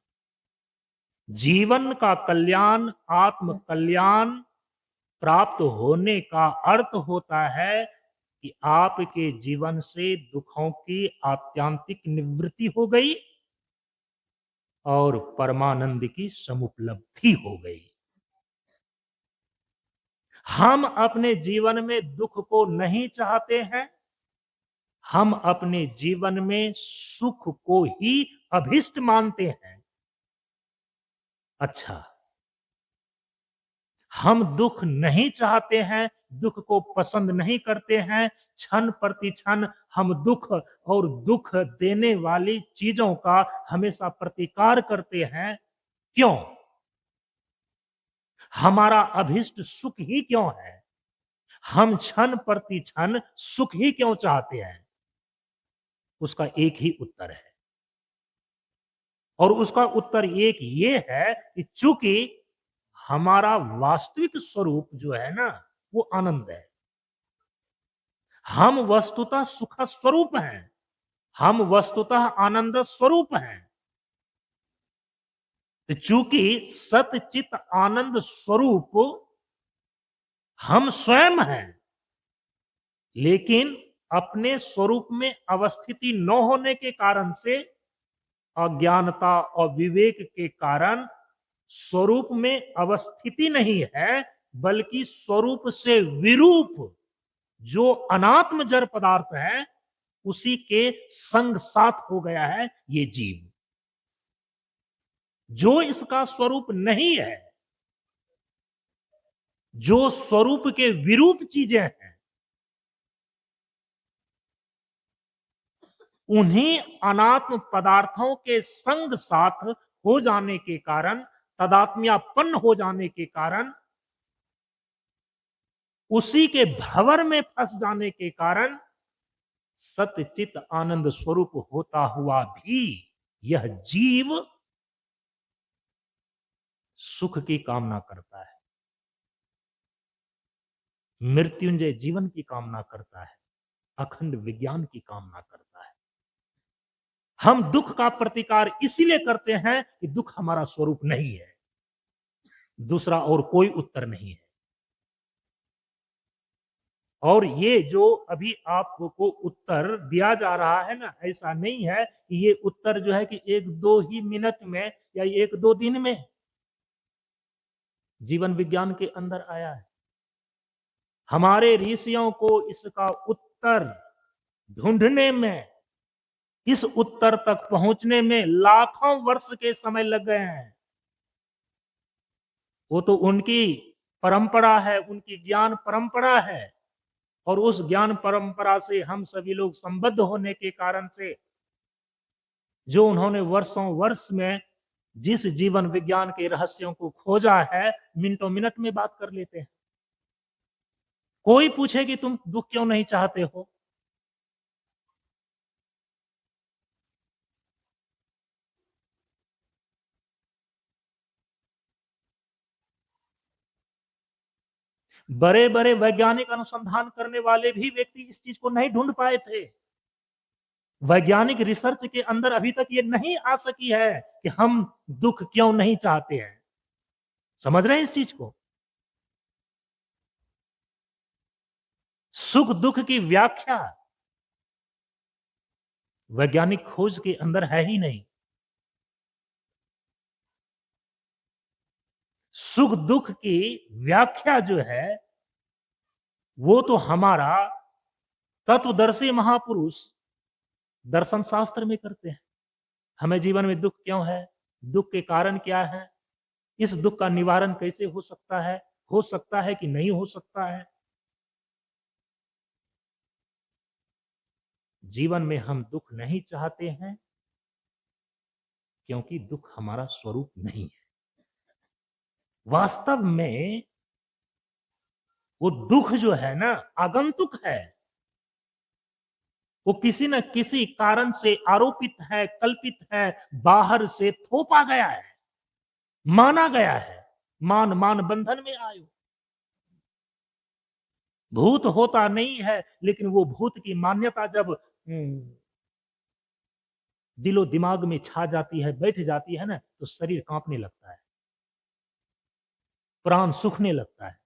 जीवन का कल्याण, आत्म कल्याण प्राप्त होने का अर्थ होता है कि आपके जीवन से दुखों की आत्यांतिक निवृत्ति हो गई और परमानंद की समुपलब्धि हो गई। हम अपने जीवन में दुख को नहीं चाहते हैं, हम अपने जीवन में सुख को ही अभिष्ट मानते हैं। अच्छा, हम दुख नहीं चाहते हैं, दुख को पसंद नहीं करते हैं, क्षण प्रति क्षण हम दुख और दुख देने वाली चीजों का हमेशा प्रतिकार करते हैं। क्यों? हमारा अभिष्ट सुख ही क्यों है? हम क्षण प्रति क्षण सुख ही क्यों चाहते हैं? उसका एक ही उत्तर है, और उसका उत्तर एक ये है कि चूंकि हमारा वास्तविक स्वरूप जो है ना, वो आनंद है। हम वस्तुतः सुख स्वरूप हैं, हम वस्तुतः आनंद स्वरूप हैं। तो चूंकि सतचित आनंद स्वरूप हम स्वयं हैं, लेकिन अपने स्वरूप में अवस्थिति न होने के कारण से, अज्ञानता और विवेक के कारण स्वरूप में अवस्थिति नहीं है, बल्कि स्वरूप से विरूप जो अनात्म जड़ पदार्थ है, उसी के संग साथ हो गया है ये जीव। जो इसका स्वरूप नहीं है, जो स्वरूप के विरूप चीजें हैं, उन्हीं अनात्म पदार्थों के संग साथ हो जाने के कारण, तदात्म्यापन्न हो जाने के कारण, उसी के भंवर में फंस जाने के कारण सतचित आनंद स्वरूप होता हुआ भी यह जीव सुख की कामना करता है, मृत्युंजय जीवन की कामना करता है, अखंड विज्ञान की कामना करता है। हम दुख का प्रतिकार इसीलिए करते हैं कि दुख हमारा स्वरूप नहीं है, दूसरा और कोई उत्तर नहीं है। और ये जो अभी आपको उत्तर दिया जा रहा है ना, ऐसा नहीं है कि ये उत्तर जो है कि एक दो ही मिनट में या एक दो दिन में जीवन विज्ञान के अंदर आया है। हमारे ऋषियों को इसका उत्तर ढूंढने में, इस उत्तर तक पहुंचने में लाखों वर्ष के समय लग गए हैं। वो तो उनकी परंपरा है, उनकी ज्ञान परंपरा है, और उस ज्ञान परंपरा से हम सभी लोग संबद्ध होने के कारण से जो उन्होंने वर्षों वर्ष में जिस जीवन विज्ञान के रहस्यों को खोजा है, मिनटों मिनट में बात कर लेते हैं। कोई पूछे कि तुम दुख क्यों नहीं चाहते हो, बड़े बड़े वैज्ञानिक अनुसंधान करने वाले भी व्यक्ति इस चीज को नहीं ढूंढ पाए थे। वैज्ञानिक रिसर्च के अंदर अभी तक ये नहीं आ सकी है कि हम दुख क्यों नहीं चाहते हैं। समझ रहे हैं इस चीज को? सुख दुख की व्याख्या वैज्ञानिक खोज के अंदर है ही नहीं। सुख दुख की व्याख्या जो है वो तो हमारा तत्वदर्शी महापुरुष दर्शन शास्त्र में करते हैं। हमें जीवन में दुख क्यों है, दुख के कारण क्या है, इस दुख का निवारण कैसे हो सकता है कि नहीं हो सकता है। जीवन में हम दुख नहीं चाहते हैं क्योंकि दुख हमारा स्वरूप नहीं है। वास्तव में वो दुख जो है ना, आगंतुक है। वो किसी न किसी कारण से आरोपित है, कल्पित है, बाहर से थोपा गया है, माना गया है। मान मान बंधन में आयो। भूत होता नहीं है, लेकिन वो भूत की मान्यता जब दिलो दिमाग में छा जाती है, बैठ जाती है ना, तो शरीर कांपने लगता है, प्राण सूखने लगता है।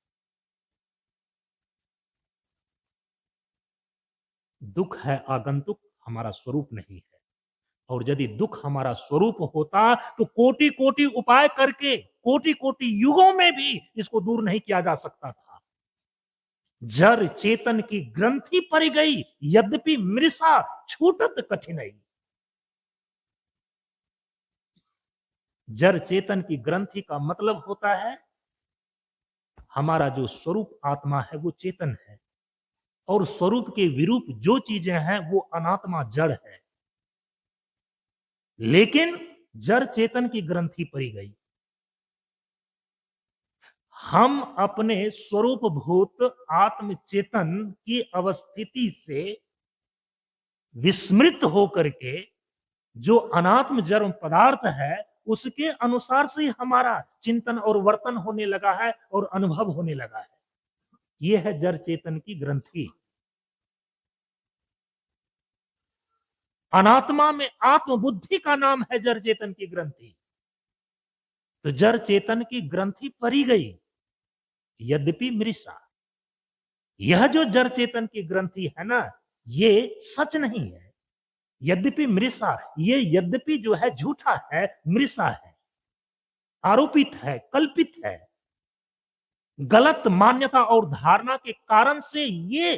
दुख है आगंतुक, हमारा स्वरूप नहीं है। और यदि दुख हमारा स्वरूप होता तो कोटि कोटि उपाय करके, कोटि कोटि युगों में भी इसको दूर नहीं किया जा सकता था। जर चेतन की ग्रंथि पड़ गई, यद्यपि मृषा छूटत कठिनाई। जर चेतन की ग्रंथि का मतलब होता है हमारा जो स्वरूप आत्मा है वो चेतन है, और स्वरूप के विरूप जो चीजें हैं वो अनात्मा जड़ है। लेकिन जड़ चेतन की ग्रंथि पड़ी गई, हम अपने स्वरूप भूत आत्म चेतन की अवस्थिति से विस्मृत होकर के जो अनात्म जड़ पदार्थ है उसके अनुसार से हमारा चिंतन और वर्तन होने लगा है और अनुभव होने लगा है। यह है जड़ चेतन की ग्रंथि। अनात्मा में आत्मबुद्धि का नाम है जड़ चेतन की ग्रंथि। तो जड़ चेतन की ग्रंथि परी गई, यद्यपि मृषा। यह जो जड़ चेतन की ग्रंथि है ना, ये सच नहीं है। यद्यपि मृषा, ये यद्यपि जो है झूठा है, मृषा है, आरोपित है, कल्पित है। गलत मान्यता और धारणा के कारण से ये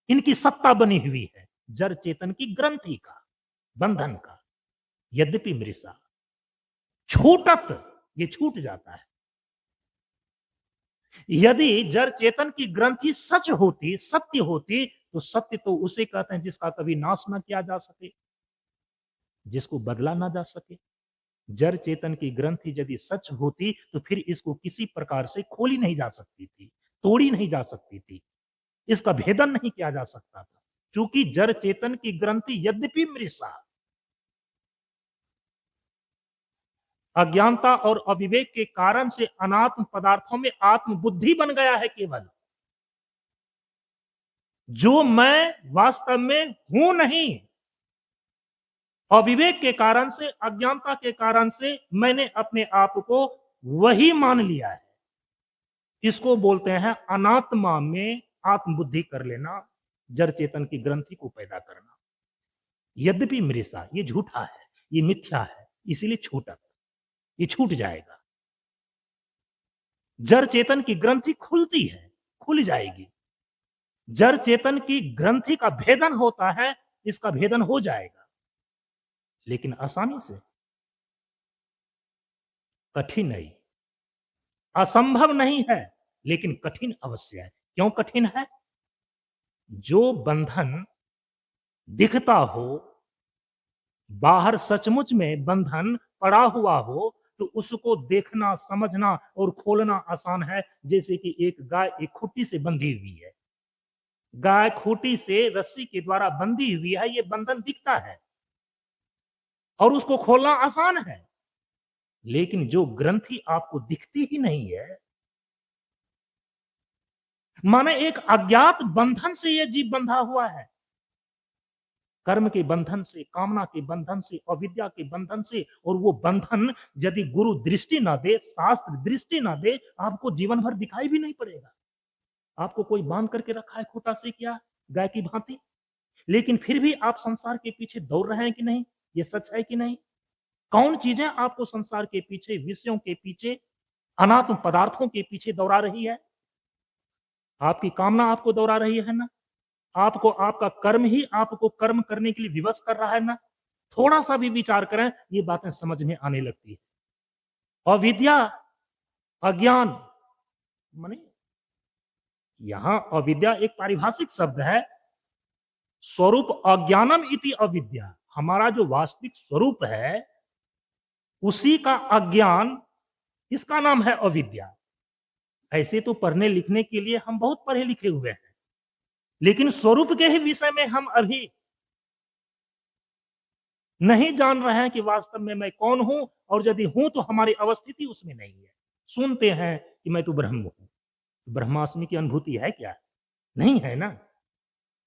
इनकी सत्ता बनी हुई है, जड़ चेतन की ग्रंथि का, बंधन का। यद्यपि मृषा छूटत, ये छूट जाता है। यदि जड़ चेतन की ग्रंथि सच होती, सत्य होती, तो सत्य तो उसे कहते हैं जिसका कभी नाश ना किया जा सके, जिसको बदला ना जा सके। जड़ चेतन की ग्रंथि यदि सच होती तो फिर इसको किसी प्रकार से खोली नहीं जा सकती थी, तोड़ी नहीं जा सकती थी, इसका भेदन नहीं किया जा सकता था। क्योंकि जड़ चेतन की ग्रंथि यद्यपि मृषा, अज्ञानता और अविवेक के कारण से अनात्म पदार्थों में आत्म बुद्धि बन गया है केवल, जो मैं वास्तव में हूं नहीं। अविवेक के कारण से, अज्ञानता के कारण से मैंने अपने आप को वही मान लिया है। इसको बोलते हैं अनात्मा में आत्मबुद्धि कर लेना, जड़ चेतन की ग्रंथि को पैदा करना। यद्यपि मृषा, ये झूठा है, ये मिथ्या है, इसीलिए छूटत, ये छूट जाएगा। जड़ चेतन की ग्रंथि खुलती है, खुल जाएगी। जड़ चेतन की ग्रंथि का भेदन होता है, इसका भेदन हो जाएगा, लेकिन आसानी से, कठिन नहीं, असंभव नहीं है, लेकिन कठिन अवश्य है। क्यों कठिन है? जो बंधन दिखता हो, बाहर सचमुच में बंधन पड़ा हुआ हो, तो उसको देखना, समझना और खोलना आसान है। जैसे कि एक गाय एक खूंटी से बंधी हुई है, गाय खूंटी से रस्सी के द्वारा बंधी हुई है, ये बंधन दिखता है और उसको खोलना आसान है। लेकिन जो ग्रंथि आपको दिखती ही नहीं है, माने एक अज्ञात बंधन से यह जीव बंधा हुआ है, कर्म के बंधन से, कामना के बंधन से, अविद्या के बंधन से। और वो बंधन यदि गुरु दृष्टि ना दे, शास्त्र दृष्टि ना दे, आपको जीवन भर दिखाई भी नहीं पड़ेगा। आपको कोई बांध करके रखा है खूंटा से, क्या गाय की भांति, लेकिन फिर भी आप संसार के पीछे दौड़ रहे हैं कि नहीं? ये सच है कि नहीं? कौन चीजें आपको संसार के पीछे, विषयों के पीछे, अनात्म पदार्थों के पीछे दौड़ा रही है? आपकी कामना आपको दौड़ा रही है ना, आपको आपका कर्म ही आपको कर्म करने के लिए विवश कर रहा है ना। थोड़ा सा भी विचार करें, ये बातें समझ में आने लगती है। अविद्या, अज्ञान, माने यहां अविद्या एक पारिभाषिक शब्द है। स्वरूप अज्ञानम इति अविद्या, हमारा जो वास्तविक स्वरूप है उसी का अज्ञान, इसका नाम है अविद्या। ऐसे तो पढ़ने लिखने के लिए हम बहुत पढ़े लिखे हुए हैं, लेकिन स्वरूप के ही विषय में हम अभी नहीं जान रहे हैं कि वास्तव में मैं कौन हूं, और यदि हूं तो हमारी अवस्थिति उसमें नहीं है। सुनते हैं कि मैं तो ब्रह्म हूं, ब्रह्मास्मि की अनुभूति है क्या? नहीं है ना।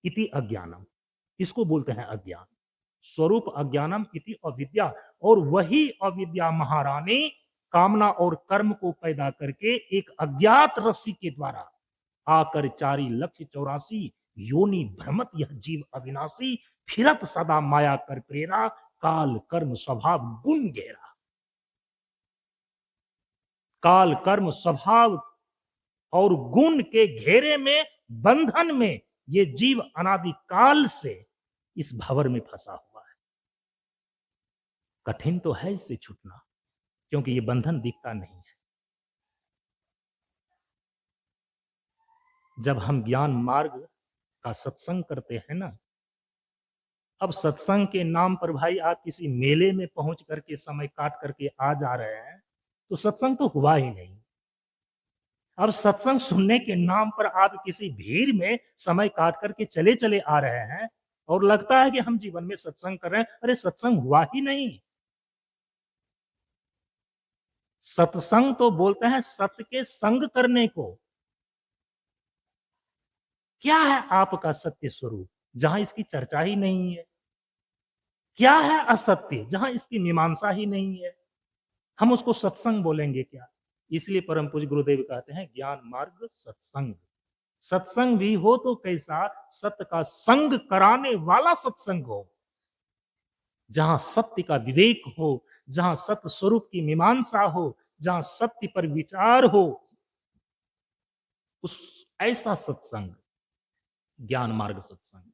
इति अज्ञानम, इसको बोलते हैं अज्ञान। स्वरूप अज्ञानम इति अविद्या, और वही अविद्या महारानी कामना और कर्म को पैदा करके एक अज्ञात रस्सी के द्वारा आकर 4,84,84 योनि भ्रमत यह जीव अविनाशी, फिरत सदा माया कर प्रेरा, काल कर्म स्वभाव गुण गेरा। काल कर्म स्वभाव, काल कर्म स्वभाव और गुण के घेरे में, बंधन में ये जीव अनादि काल से इस भंवर में फंसा हुआ है। कठिन तो है इससे छूटना, क्योंकि ये बंधन दिखता नहीं है। जब हम ज्ञान मार्ग का सत्संग करते हैं ना, अब सत्संग के नाम पर भाई आप किसी मेले में पहुंच करके समय काट करके आ जा रहे हैं, तो सत्संग तो हुआ ही नहीं। अब सत्संग सुनने के नाम पर आप किसी भीड़ में समय काट करके चले चले आ रहे हैं और लगता है कि हम जीवन में सत्संग कर रहे हैं। अरे सत्संग हुआ ही नहीं। सत्संग तो बोलते हैं सत्य के संग करने को। क्या है आपका सत्य स्वरूप जहां इसकी चर्चा ही नहीं है? क्या है असत्य जहां इसकी मीमांसा ही नहीं है? हम उसको सत्संग बोलेंगे क्या? इसलिए परम पूज्य गुरुदेव कहते हैं ज्ञान मार्ग सत्संग। सत्संग भी हो तो कैसा? सत्य का संग कराने वाला सत्संग हो, जहां सत्य का विवेक हो, जहां सत्य स्वरूप की मीमांसा हो, जहां सत्य पर विचार हो, उस ऐसा सत्संग ज्ञान मार्ग सत्संग।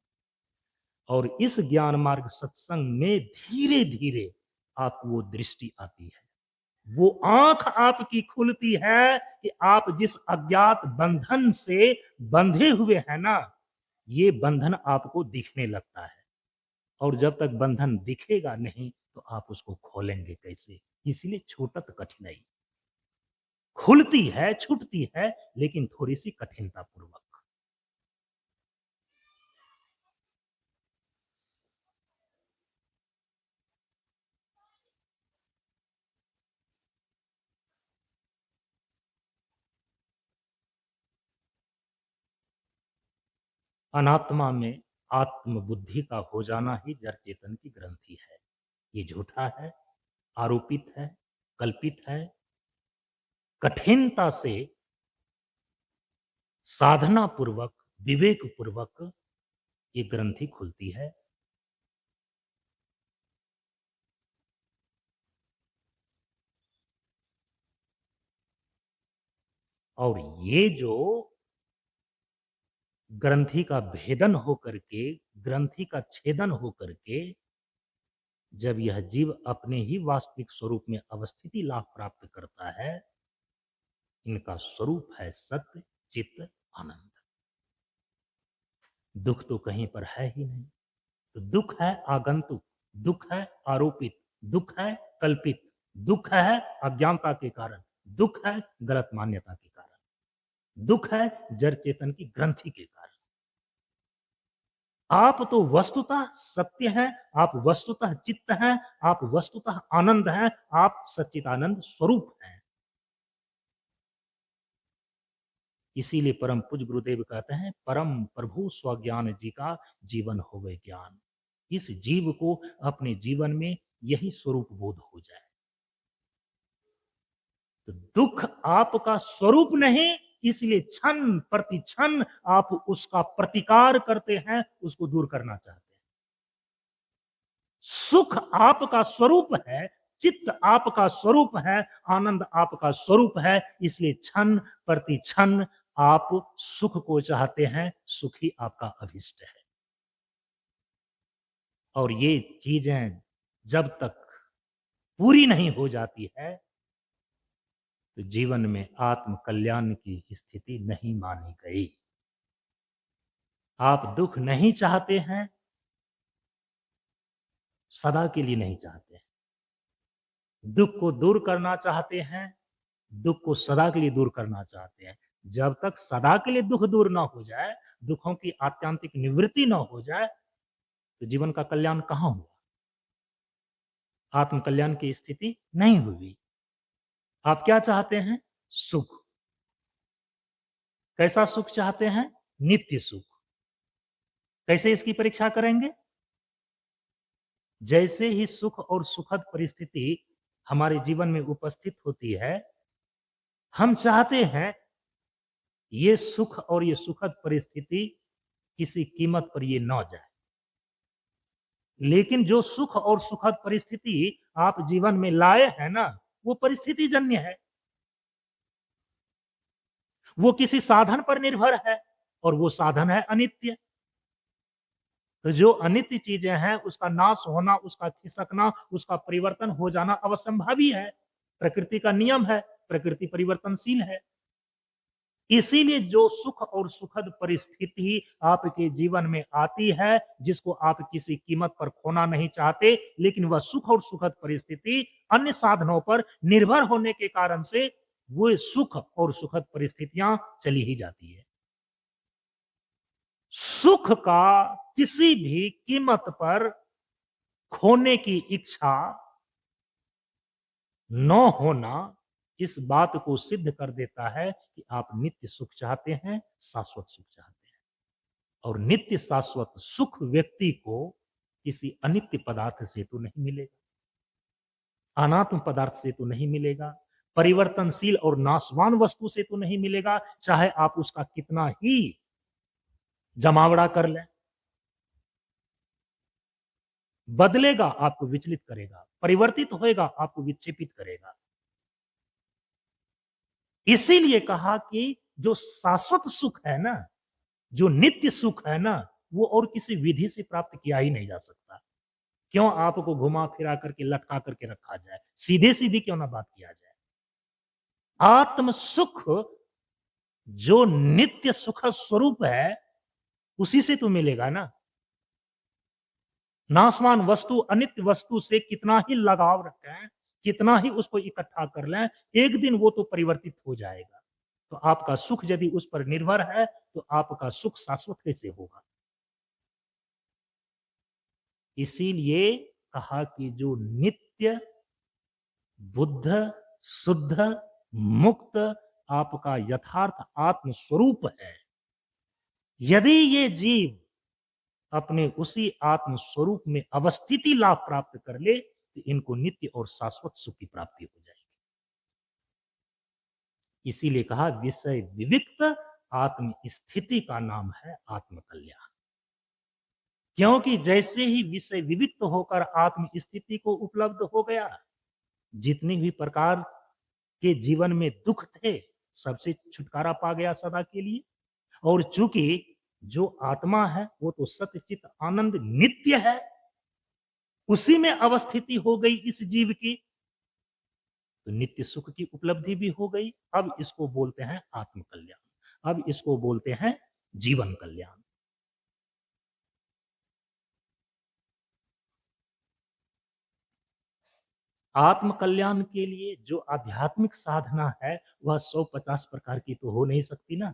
और इस ज्ञान मार्ग सत्संग में धीरे धीरे आपको वो दृष्टि आती है, वो आंख आपकी खुलती है कि आप जिस अज्ञात बंधन से बंधे हुए हैं ना, ये बंधन आपको दिखने लगता है। और जब तक बंधन दिखेगा नहीं तो आप उसको खोलेंगे कैसे? इसलिए छूटत कठिनाई। खुलती है, छूटती है, लेकिन थोड़ी सी कठिनता पूर्वक। अनात्मा में आत्म बुद्धि का हो जाना ही जड़ चेतन की ग्रंथि है। ये झूठा है, आरोपित है, कल्पित है। कठिनता से साधना पूर्वक, विवेक पूर्वक ये ग्रंथि खुलती है। और ये जो ग्रंथि का भेदन हो करके, ग्रंथि का छेदन हो करके जब यह जीव अपने ही वास्तविक स्वरूप में अवस्थिति लाभ प्राप्त करता है, इनका स्वरूप है सत्य, चित्त, आनंद। दुख तो कहीं पर है ही नहीं। तो दुख है आगंतुक, दुख है आरोपित, दुख है कल्पित, दुख है अज्ञानता के कारण, दुख है गलत मान्यता के कारण, दुख है जड़ चेतन की ग्रंथि के कारण। आप तो वस्तुतः सत्य हैं, आप वस्तुतः चित्त हैं, आप वस्तुतः आनंद हैं, आप सच्चिदानंद स्वरूप हैं। इसीलिए परम पूज्य गुरुदेव कहते हैं परम प्रभु स्वज्ञान जी का जीवन होवे ज्ञान। इस जीव को अपने जीवन में यही स्वरूप बोध हो जाए तो दुख आपका स्वरूप नहीं, इसलिए क्षण प्रति क्षण आप उसका प्रतिकार करते हैं, उसको दूर करना चाहते हैं। सुख आपका स्वरूप है, चित्त आपका स्वरूप है, आनंद आपका स्वरूप है, इसलिए क्षण प्रति क्षण आप सुख को चाहते हैं, सुख ही आपका अभिष्ट है। और ये चीजें जब तक पूरी नहीं हो जाती है तो जीवन में आत्म कल्याण की स्थिति नहीं मानी गई। आप दुख नहीं चाहते हैं, सदा के लिए नहीं चाहते हैं। दुख को दूर करना चाहते हैं, दुख को सदा के लिए दूर करना चाहते हैं। जब तक सदा के लिए दुख दूर ना हो जाए, दुखों की आत्यांतिक निवृत्ति ना हो जाए, तो जीवन का कल्याण कहां हुआ? आत्म कल्याण की स्थिति नहीं हुई। आप क्या चाहते हैं? सुख। कैसा सुख चाहते हैं? नित्य सुख। कैसे इसकी परीक्षा करेंगे? जैसे ही सुख और सुखद परिस्थिति हमारे जीवन में उपस्थित होती है, हम चाहते हैं ये सुख और ये सुखद परिस्थिति किसी कीमत पर ये ना जाए। लेकिन जो सुख और सुखद परिस्थिति आप जीवन में लाए हैं ना, वो परिस्थिति जन्य है। वो किसी साधन पर निर्भर है और वो साधन है अनित्य। तो जो अनित्य चीजें हैं उसका नाश होना, उसका खिसकना, उसका परिवर्तन हो जाना अवश्यंभावी है। प्रकृति का नियम है, प्रकृति परिवर्तनशील है। इसीलिए जो सुख और सुखद परिस्थिति आपके जीवन में आती है, जिसको आप किसी कीमत पर खोना नहीं चाहते, लेकिन वह सुख और सुखद परिस्थिति अन्य साधनों पर निर्भर होने के कारण से वो सुख और सुखद परिस्थितियां चली ही जाती है। सुख का किसी भी कीमत पर खोने की इच्छा न होना इस बात को सिद्ध कर देता है कि आप नित्य सुख चाहते हैं, शाश्वत सुख चाहते हैं। और नित्य शाश्वत सुख व्यक्ति को किसी अनित्य पदार्थ से तो नहीं मिलेगा, अनात्म पदार्थ से तो नहीं मिलेगा, परिवर्तनशील और नाशवान वस्तु से तो नहीं मिलेगा, चाहे आप उसका कितना ही जमावड़ा कर लें। बदलेगा, आपको विचलित करेगा, परिवर्तित होएगा, आपको विक्षेपित करेगा। इसीलिए कहा कि जो शाश्वत सुख है ना, जो नित्य सुख है ना, वो और किसी विधि से प्राप्त किया ही नहीं जा सकता। क्यों आपको घुमा फिरा करके लटका करके रखा जाए, सीधे सीधी क्यों ना बात किया जाए। आत्म सुख जो नित्य सुख स्वरूप है उसी से तो मिलेगा ना। नाशवान वस्तु, अनित्य वस्तु से कितना ही लगाव रखें, कितना ही उसको इकट्ठा कर लें, एक दिन वो तो परिवर्तित हो जाएगा। तो आपका सुख यदि उस पर निर्भर है तो आपका सुख शाश्वत कैसे होगा। इसीलिए कहा कि जो नित्य बुद्ध शुद्ध मुक्त आपका यथार्थ आत्म स्वरूप है, यदि ये जीव अपने उसी आत्म स्वरूप में अवस्थिति लाभ प्राप्त कर ले तो इनको नित्य और शाश्वत सुख की प्राप्ति हो जाएगी। इसीलिए कहा विषय विविक्त आत्म स्थिति का नाम है आत्म कल्याण। क्योंकि जैसे ही विषय विविक्त होकर आत्म स्थिति को उपलब्ध हो गया, जितने भी प्रकार के जीवन में दुख थे सबसे छुटकारा पा गया सदा के लिए। और चूंकि जो आत्मा है वो तो सत्यचित आनंद नित्य है, उसी में अवस्थिति हो गई इस जीव की, तो नित्य सुख की उपलब्धि भी हो गई। अब इसको बोलते हैं आत्म कल्याण, अब इसको बोलते हैं जीवन कल्याण। आत्म कल्याण के लिए जो आध्यात्मिक साधना है वह 150 प्रकार की तो हो नहीं सकती ना।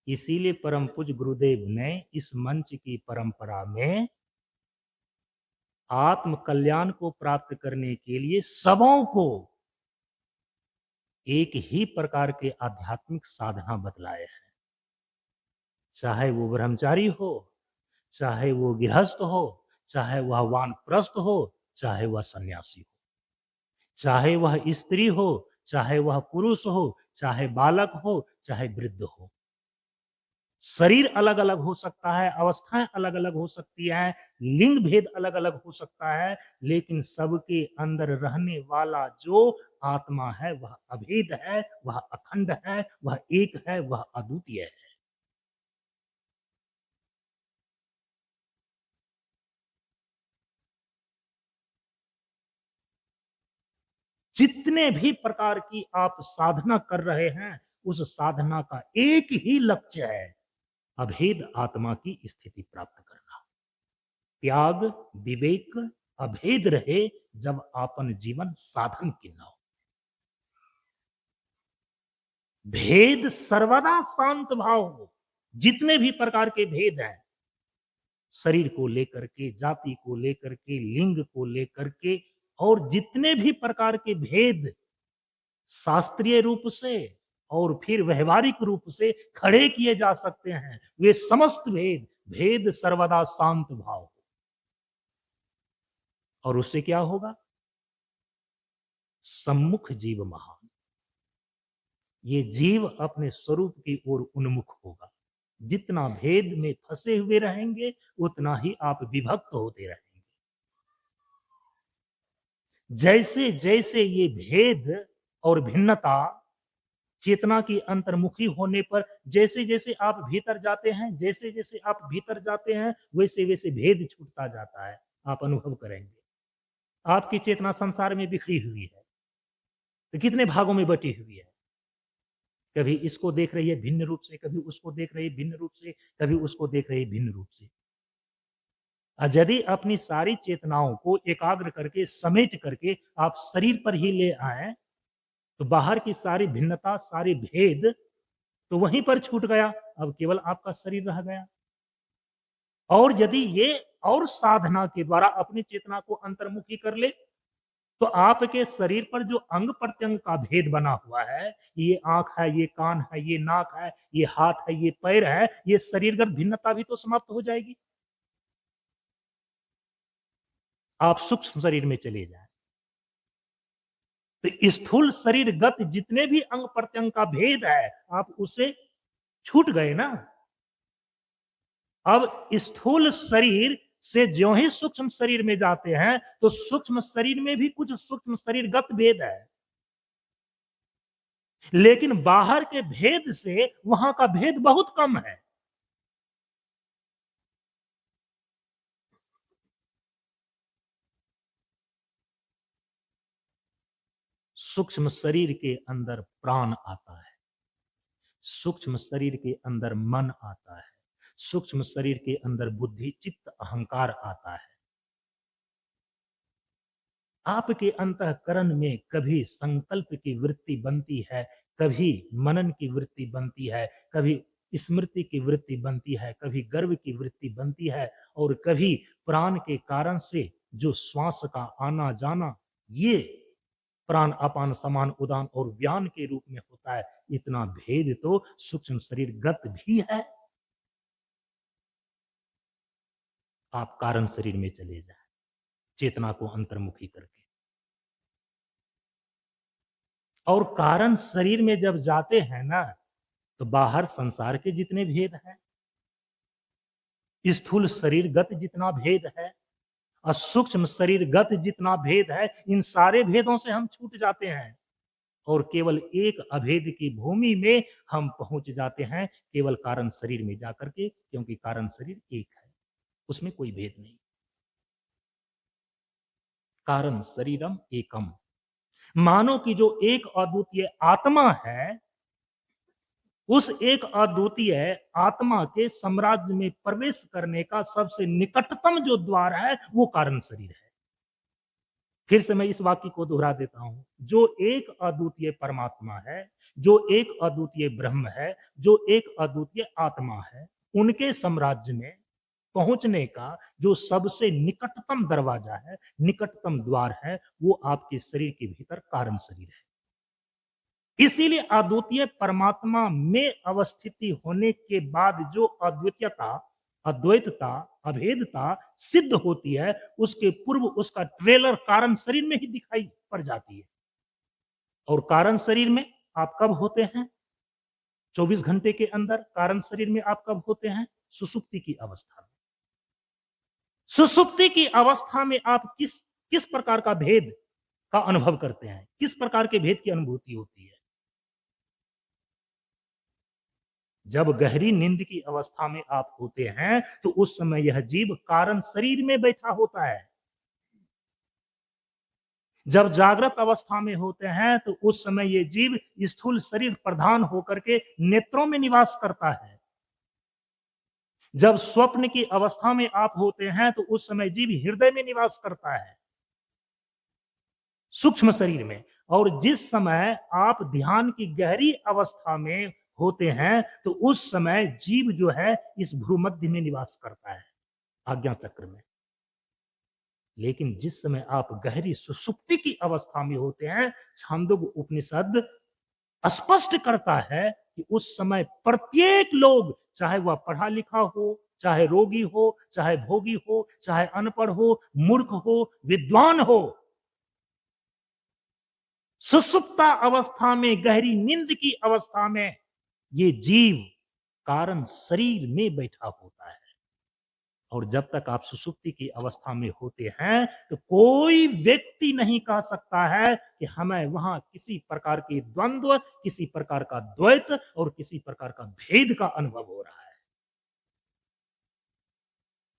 इसीलिए परम पूज्य गुरुदेव ने इस मंच की परंपरा में आत्म कल्याण को प्राप्त करने के लिए सबों को एक ही प्रकार के आध्यात्मिक साधना बतलाए हैं। चाहे वो ब्रह्मचारी हो, चाहे वो गृहस्थ हो, चाहे वह वानप्रस्थ हो, चाहे वह सन्यासी हो, चाहे वह स्त्री हो, चाहे वह पुरुष हो, चाहे बालक हो, चाहे वृद्ध हो। शरीर अलग अलग हो सकता है, अवस्थाएं अलग अलग हो सकती हैं, लिंग भेद अलग अलग हो सकता है, लेकिन सबके अंदर रहने वाला जो आत्मा है वह अभेद है, वह अखंड है, वह एक है, वह अद्वितीय है। जितने भी प्रकार की आप साधना कर रहे हैं उस साधना का एक ही लक्ष्य है, अभेद आत्मा की स्थिति प्राप्त करना। त्याग विवेक अभेद रहे जब आपन जीवन साधन किन्ना हो। भेद सर्वदा शांत भाव हो। जितने भी प्रकार के भेद हैं, शरीर को लेकर के, जाति को लेकर के, लिंग को लेकर के, और जितने भी प्रकार के भेद शास्त्रीय रूप से और फिर व्यवहारिक रूप से खड़े किए जा सकते हैं, वे समस्त भेद भेद सर्वदा शांत भाव। और उससे क्या होगा? सम्मुख जीव महान। ये जीव अपने स्वरूप की ओर उन्मुख होगा। जितना भेद में फंसे हुए रहेंगे उतना ही आप विभक्त होते रहेंगे। जैसे जैसे ये भेद और भिन्नता चेतना की अंतर्मुखी होने पर जैसे जैसे आप भीतर जाते हैं, जैसे जैसे आप भीतर जाते हैं, वैसे वैसे भेद छूटता जाता है। आप अनुभव करेंगे आपकी चेतना संसार में बिखरी हुई है, तो कितने भागों में बटी हुई है। कभी इसको देख रही है भिन्न रूप से, कभी उसको देख रही है भिन्न रूप से, कभी उसको देख रही है भिन्न रूप से। यदि अपनी सारी चेतनाओं को एकाग्र करके समेट करके आप शरीर पर ही ले आए, तो बाहर की सारी भिन्नता, सारे भेद तो वहीं पर छूट गया। अब केवल आपका शरीर रह गया। और यदि ये और साधना के द्वारा अपनी चेतना को अंतर्मुखी कर ले, तो आपके शरीर पर जो अंग प्रत्यंग का भेद बना हुआ है, ये आंख है, ये कान है, ये नाक है, ये हाथ है, ये पैर है, ये शरीरगत भिन्नता भी तो समाप्त हो जाएगी। आप सूक्ष्म शरीर में चले जाएं, तो स्थूल शरीरगत जितने भी अंग प्रत्यंग का भेद है, आप उसे छूट गए ना। अब स्थूल शरीर से ज्यों ही सूक्ष्म शरीर में जाते हैं, तो सूक्ष्म शरीर में भी कुछ सूक्ष्म शरीरगत भेद है, लेकिन बाहर के भेद से वहां का भेद बहुत कम है। सूक्ष्म शरीर के अंदर प्राण आता है, सूक्ष्म शरीर के अंदर मन आता है, सूक्ष्म शरीर के अंदर बुद्धि, चित्त, अहंकार आता है। आपके अंतःकरण में कभी संकल्प की वृत्ति बनती है, कभी मनन की वृत्ति बनती है, कभी स्मृति की वृत्ति बनती है, कभी गर्व की वृत्ति बनती है, और कभी प्राण के कारण से जो श्वास का आना जाना, ये प्राण अपान समान उदान और व्यान के रूप में होता है। इतना भेद तो सूक्ष्म शरीर गत भी है। आप कारण शरीर में चले जाएं, चेतना को अंतर्मुखी करके। और कारण शरीर में जब जाते हैं ना, तो बाहर संसार के जितने भेद हैं, स्थूल शरीरगत जितना भेद है और सूक्ष्म शरीरगत जितना भेद है, इन सारे भेदों से हम छूट जाते हैं और केवल एक अभेद की भूमि में हम पहुंच जाते हैं, केवल कारण शरीर में जाकर के, क्योंकि कारण शरीर एक है, उसमें कोई भेद नहीं। कारण शरीरम एकम, मानो कि जो एक अद्वितीय आत्मा है, उस एक अद्वितीय आत्मा के साम्राज्य में प्रवेश करने का सबसे निकटतम जो द्वार है, वो कारण शरीर है। फिर से मैं इस वाक्य को दोहरा देता हूं, जो एक अद्वितीय परमात्मा है, जो एक अद्वितीय ब्रह्म है, जो एक अद्वितीय आत्मा है, उनके साम्राज्य में पहुंचने का जो सबसे निकटतम दरवाजा है, निकटतम द्वार है, वो आपके शरीर के भीतर कारण शरीर है। इसीलिए अद्वितीय परमात्मा में अवस्थिति होने के बाद जो अद्वितीयता, अद्वैतता, अभेदता सिद्ध होती है, उसके पूर्व उसका ट्रेलर कारण शरीर में ही दिखाई पड़ जाती है। और कारण शरीर में आप कब होते हैं? 24 घंटे के अंदर कारण शरीर में आप कब होते हैं? सुसुप्ति की अवस्था में। सुसुप्ति की अवस्था में आप किस किस प्रकार का भेद का अनुभव करते हैं? किस प्रकार के भेद की अनुभूति होती है? जब गहरी नींद की अवस्था में आप होते हैं, तो उस समय यह जीव कारण शरीर में बैठा होता है। जब जागृत अवस्था में होते हैं, तो उस समय यह जीव स्थूल शरीर प्रधान होकर के नेत्रों में निवास करता है। जब स्वप्न की अवस्था में आप होते हैं, तो उस समय जीव हृदय में निवास करता है, सूक्ष्म शरीर में। और जिस समय आप ध्यान की गहरी अवस्था में होते हैं, तो उस समय जीव जो है इस भ्रूमध्य में निवास करता है, आज्ञा चक्र में। लेकिन जिस समय आप गहरी सुषुप्ति की अवस्था में होते हैं, छांदोग्य उपनिषद स्पष्ट करता है कि उस समय प्रत्येक लोग, चाहे वह पढ़ा लिखा हो, चाहे रोगी हो, चाहे भोगी हो, चाहे अनपढ़ हो, मूर्ख हो, विद्वान हो, सुषुप्ता अवस्था में, गहरी नींद की अवस्था में ये जीव कारण शरीर में बैठा होता है। और जब तक आप सुषुप्ति की अवस्था में होते हैं तो कोई व्यक्ति नहीं कह सकता है कि हमें वहां किसी प्रकार की द्वंद्व, किसी प्रकार का द्वैत और किसी प्रकार का भेद का अनुभव हो रहा है।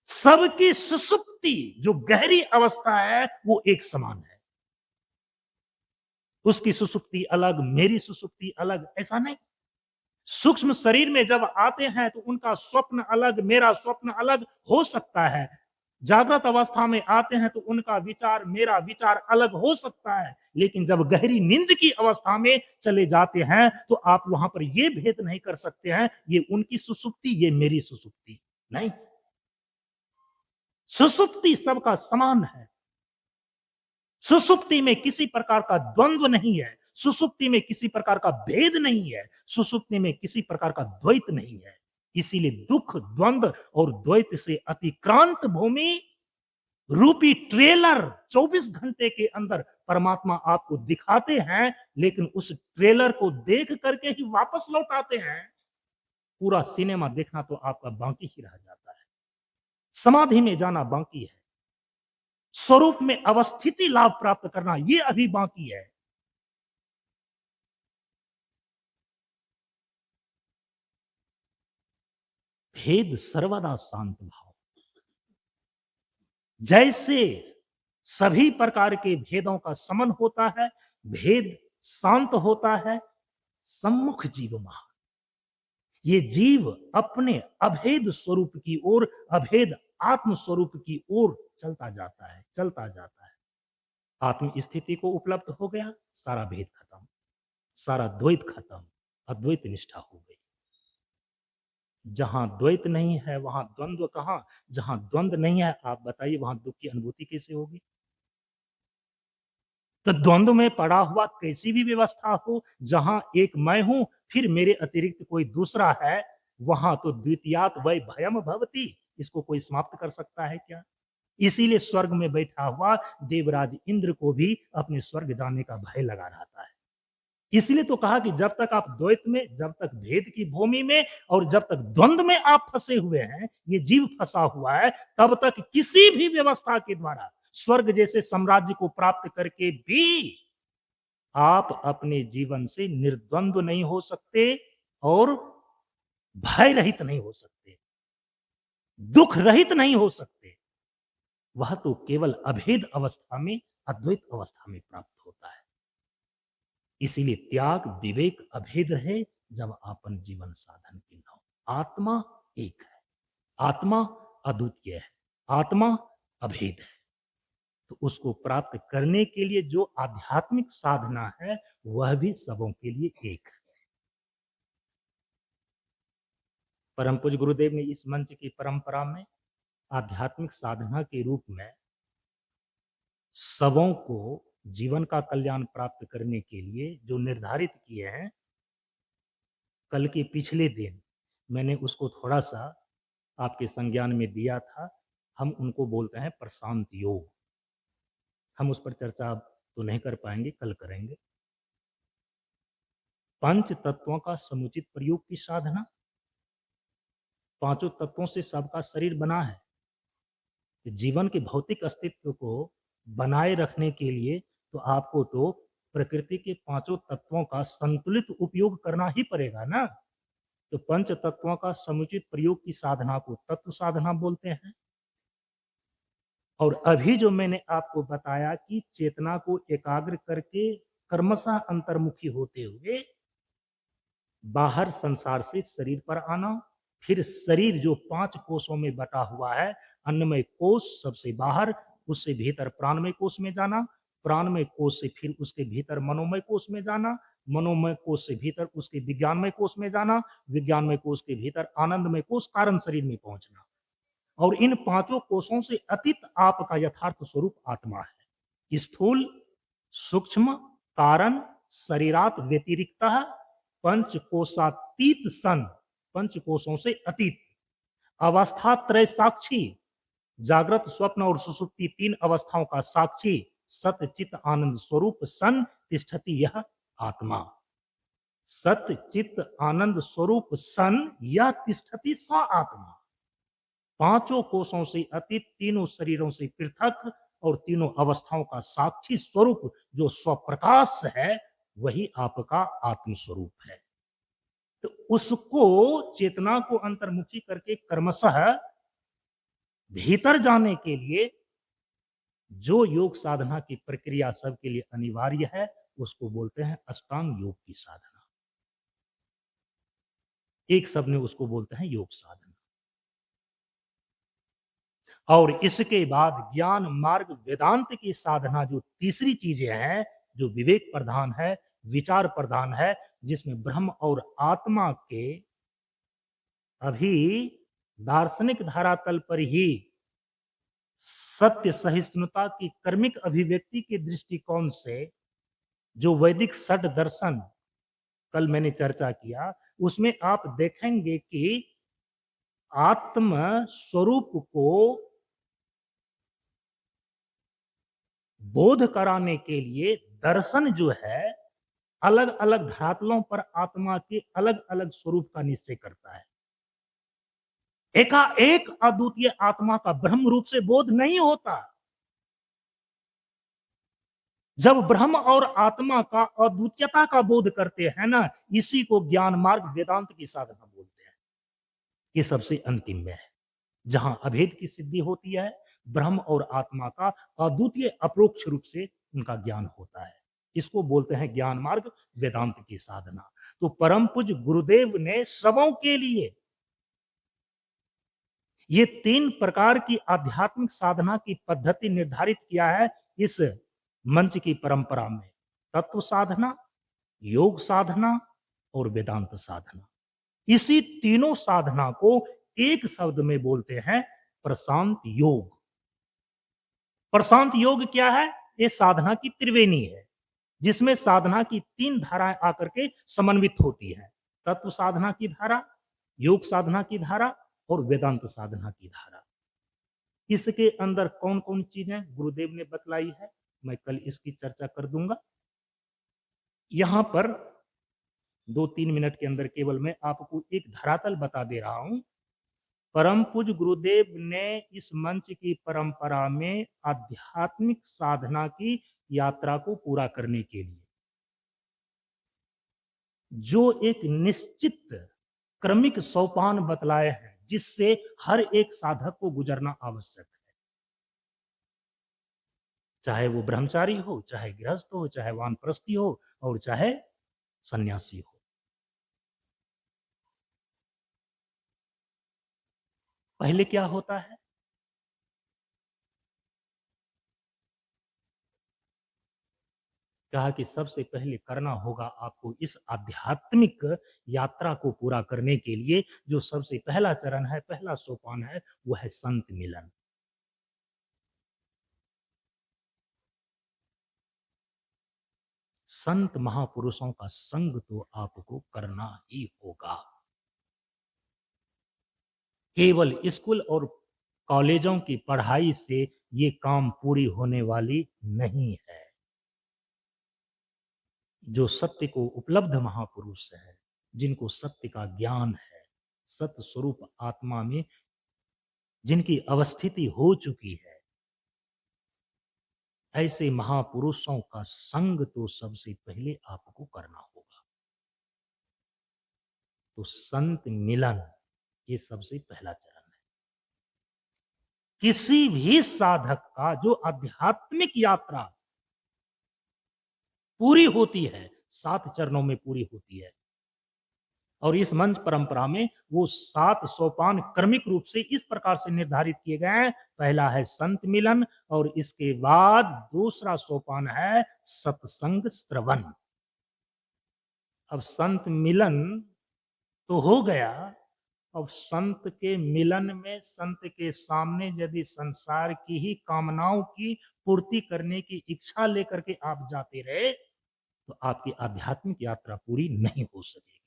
सबकी सुषुप्ति जो गहरी अवस्था है वो एक समान है। उसकी सुषुप्ति अलग, मेरी सुषुप्ति अलग, ऐसा नहीं। सूक्ष्म शरीर में जब आते हैं तो उनका स्वप्न अलग, मेरा स्वप्न अलग हो सकता है। जागृत अवस्था में आते हैं तो उनका विचार, मेरा विचार अलग हो सकता है। लेकिन जब गहरी नींद की अवस्था में चले जाते हैं तो आप वहां पर यह भेद नहीं कर सकते हैं ये उनकी सुषुप्ति, ये मेरी सुषुप्ति नहीं। सुषुप्ति सबका समान है। सुषुप्ति में किसी प्रकार का द्वंद्व नहीं है, सुषुप्ति में किसी प्रकार का भेद नहीं है, सुषुप्ति में किसी प्रकार का द्वैत नहीं है। इसीलिए दुख, द्वंद्व और द्वैत से अतिक्रांत भूमि रूपी ट्रेलर 24 घंटे के अंदर परमात्मा आपको दिखाते हैं, लेकिन उस ट्रेलर को देख करके ही वापस लौट आते हैं। पूरा सिनेमा देखना तो आपका बाकी ही रह जाता है, समाधि में जाना बाकी है, स्वरूप में अवस्थिति लाभ प्राप्त करना ये अभी बाकी है। भेद सर्वदा शांत भाव। जैसे सभी प्रकार के भेदों का समन होता है, भेद शांत होता है, सम्मुख जीव महान। ये जीव अपने अभेद स्वरूप की ओर, अभेद आत्म स्वरूप की ओर चलता जाता है, चलता जाता है। आत्म स्थिति को उपलब्ध हो गया, सारा भेद खत्म, सारा द्वैत खत्म, अद्वैत निष्ठा हो गई। जहां द्वैत नहीं है वहां द्वंद्व कहां, जहां द्वंद्व नहीं है आप बताइए वहां दुख की अनुभूति कैसे होगी। तो द्वंद्व में पड़ा हुआ कैसी भी व्यवस्था हो, जहां एक मैं हूं फिर मेरे अतिरिक्त कोई दूसरा है, वहां तो द्वितीयात वै भयम भवति, इसको कोई समाप्त कर सकता है क्या? इसीलिए स्वर्ग में बैठा हुआ देवराज इंद्र को भी अपने स्वर्ग जाने का भय लगा रहता है। इसलिए तो कहा कि जब तक आप द्वैत में, जब तक भेद की भूमि में और जब तक द्वंद्व में आप फंसे हुए हैं, ये जीव फंसा हुआ है, तब तक किसी भी व्यवस्था के द्वारा स्वर्ग जैसे साम्राज्य को प्राप्त करके भी आप अपने जीवन से निर्द्वंद्व नहीं हो सकते और भय रहित नहीं हो सकते, दुख रहित नहीं हो सकते। वह तो केवल अभेद अवस्था में, अद्वैत अवस्था में प्राप्त होता है। इसीलिए त्याग, विवेक अभेद रहे जब आपन जीवन साधन की नाव। आत्मा एक है, आत्मा अद्वितीय है, आत्मा अभेद है। तो उसको प्राप्त करने के लिए जो आध्यात्मिक साधना है वह भी सबों के लिए एक है। परम पूज्य गुरुदेव ने इस मंच की परंपरा में आध्यात्मिक साधना के रूप में सबों को जीवन का कल्याण प्राप्त करने के लिए जो निर्धारित किए हैं, कल के पिछले दिन मैंने उसको थोड़ा सा आपके संज्ञान में दिया था। हम उनको बोलते हैं प्रशांत योग। हम उस पर चर्चा तो नहीं कर पाएंगे, कल करेंगे। पंच तत्वों का समुचित प्रयोग की साधना, पांचों तत्वों से सबका शरीर बना है। जीवन के भौतिक अस्तित्व को बनाए रखने के लिए तो आपको तो प्रकृति के पांचों तत्वों का संतुलित उपयोग करना ही पड़ेगा ना। तो पंच तत्वों का समुचित प्रयोग की साधना को तत्व साधना बोलते हैं। और अभी जो मैंने आपको बताया कि चेतना को एकाग्र करके कर्मशः अंतर्मुखी होते हुए बाहर संसार से शरीर पर आना, फिर शरीर जो 5 कोषों में बटा हुआ है, अन्नमय कोष सबसे बाहर, उससे भीतर प्राणमय कोष में जाना, प्राणमय कोष से फिर उसके भीतर मनोमय कोष में जाना, मनोमय कोष से भीतर उसके विज्ञानमय कोष में जाना, विज्ञानमय कोष के भीतर आनंदमय कोष कारण शरीर में पहुंचना। और इन पांचों कोषों से अतीत आपका यथार्थ स्वरूप आत्मा है। स्थूल, सूक्ष्म, कारण, शरीरात व्यतिरिक्त, पंचकोशातीत सन, पंचकोशों से अतीत, अवस्था त्रय साक्षी, जागृत, स्वप्न और सुषुप्ति 3 अवस्थाओं का साक्षी, सत्य चित्त आनंद स्वरूप सन तिष्ठति यह आत्मा। सत्य चित्त आनंद स्वरूप सन यह तिष्ठति स आत्मा। पांचों कोशों से अतीत, तीनों शरीरों से पृथक और तीनों अवस्थाओं का साक्षी स्वरूप जो स्वप्रकाश है, वही आपका आत्म स्वरूप है। तो उसको, चेतना को अंतर्मुखी करके क्रमशः भीतर जाने के लिए जो योग साधना की प्रक्रिया सबके लिए अनिवार्य है, उसको बोलते हैं अष्टांग योग की साधना। एक शब्द में उसको बोलते हैं योग साधना। और इसके बाद ज्ञान मार्ग वेदांत की साधना, जो तीसरी चीजें हैं, जो विवेक प्रधान है, विचार प्रधान है, जिसमें ब्रह्म और आत्मा के अभी दार्शनिक धरातल पर ही सत्य सहिष्णुता की कर्मिक अभिव्यक्ति के दृष्टिकोण से जो वैदिक षड दर्शन कल मैंने चर्चा किया, उसमें आप देखेंगे कि आत्म स्वरूप को बोध कराने के लिए दर्शन जो है, अलग अलग धरातलों पर आत्मा के अलग अलग स्वरूप का निश्चय करता है। एकाएक अद्वितीय आत्मा का ब्रह्म रूप से बोध नहीं होता। जब ब्रह्म और आत्मा का अद्वितीयता का बोध करते हैं ना, इसी को ज्ञान मार्ग वेदांत की साधना बोलते हैं। ये सबसे अंतिम में है, जहां अभेद की सिद्धि होती है, ब्रह्म और आत्मा का अद्वितीय अपरोक्ष रूप से उनका ज्ञान होता है। इसको बोलते हैं ज्ञान मार्ग वेदांत की साधना। तो परम पूज्य गुरुदेव ने सबों के लिए ये 3 प्रकार की आध्यात्मिक साधना की पद्धति निर्धारित किया है इस मंच की परंपरा में। तत्व साधना, योग साधना और वेदांत साधना। इसी तीनों साधना को एक शब्द में बोलते हैं प्रशांत योग। प्रशांत योग क्या है? ये साधना की त्रिवेणी है, जिसमें साधना की 3 धाराएं आकर के समन्वित होती है। तत्व साधना की धारा, योग साधना की धारा और वेदांत साधना की धारा। इसके अंदर कौन कौन चीजें गुरुदेव ने बतलाई है, मैं कल इसकी चर्चा कर दूंगा। यहां पर 2-3 मिनट के अंदर केवल मैं आपको एक धरातल बता दे रहा हूं। परम पूज्य गुरुदेव ने इस मंच की परंपरा में आध्यात्मिक साधना की यात्रा को पूरा करने के लिए जो एक निश्चित क्रमिक सोपान बतलाए हैं, जिससे हर एक साधक को गुजरना आवश्यक है। चाहे वो ब्रह्मचारी हो, चाहे गृहस्थ हो, चाहे वानप्रस्थी हो और चाहे सन्यासी हो। पहले क्या होता है? कहा कि सबसे पहले करना होगा आपको इस आध्यात्मिक यात्रा को पूरा करने के लिए जो सबसे पहला चरण है, पहला सोपान है, वो है संत मिलन। संत महापुरुषों का संग तो आपको करना ही होगा। केवल स्कूल और कॉलेजों की पढ़ाई से ये काम पूरी होने वाली नहीं है। जो सत्य को उपलब्ध महापुरुष है, जिनको सत्य का ज्ञान है, सत्य स्वरूप आत्मा में जिनकी अवस्थिति हो चुकी है, ऐसे महापुरुषों का संग तो सबसे पहले आपको करना होगा। तो संत मिलन ये सबसे पहला चरण है। किसी भी साधक का जो आध्यात्मिक यात्रा पूरी होती है, 7 चरणों में पूरी होती है। और इस मंच परंपरा में वो 7 सोपान क्रमिक रूप से इस प्रकार से निर्धारित किए गए हैं। पहला है संत मिलन और इसके बाद दूसरा सोपान है सत्संग श्रवण। अब संत मिलन तो हो गया, अब संत के मिलन में संत के सामने यदि संसार की ही कामनाओं की पूर्ति करने की इच्छा लेकर के आप जाते रहे, तो आपकी आध्यात्मिक यात्रा पूरी नहीं हो सकेगी।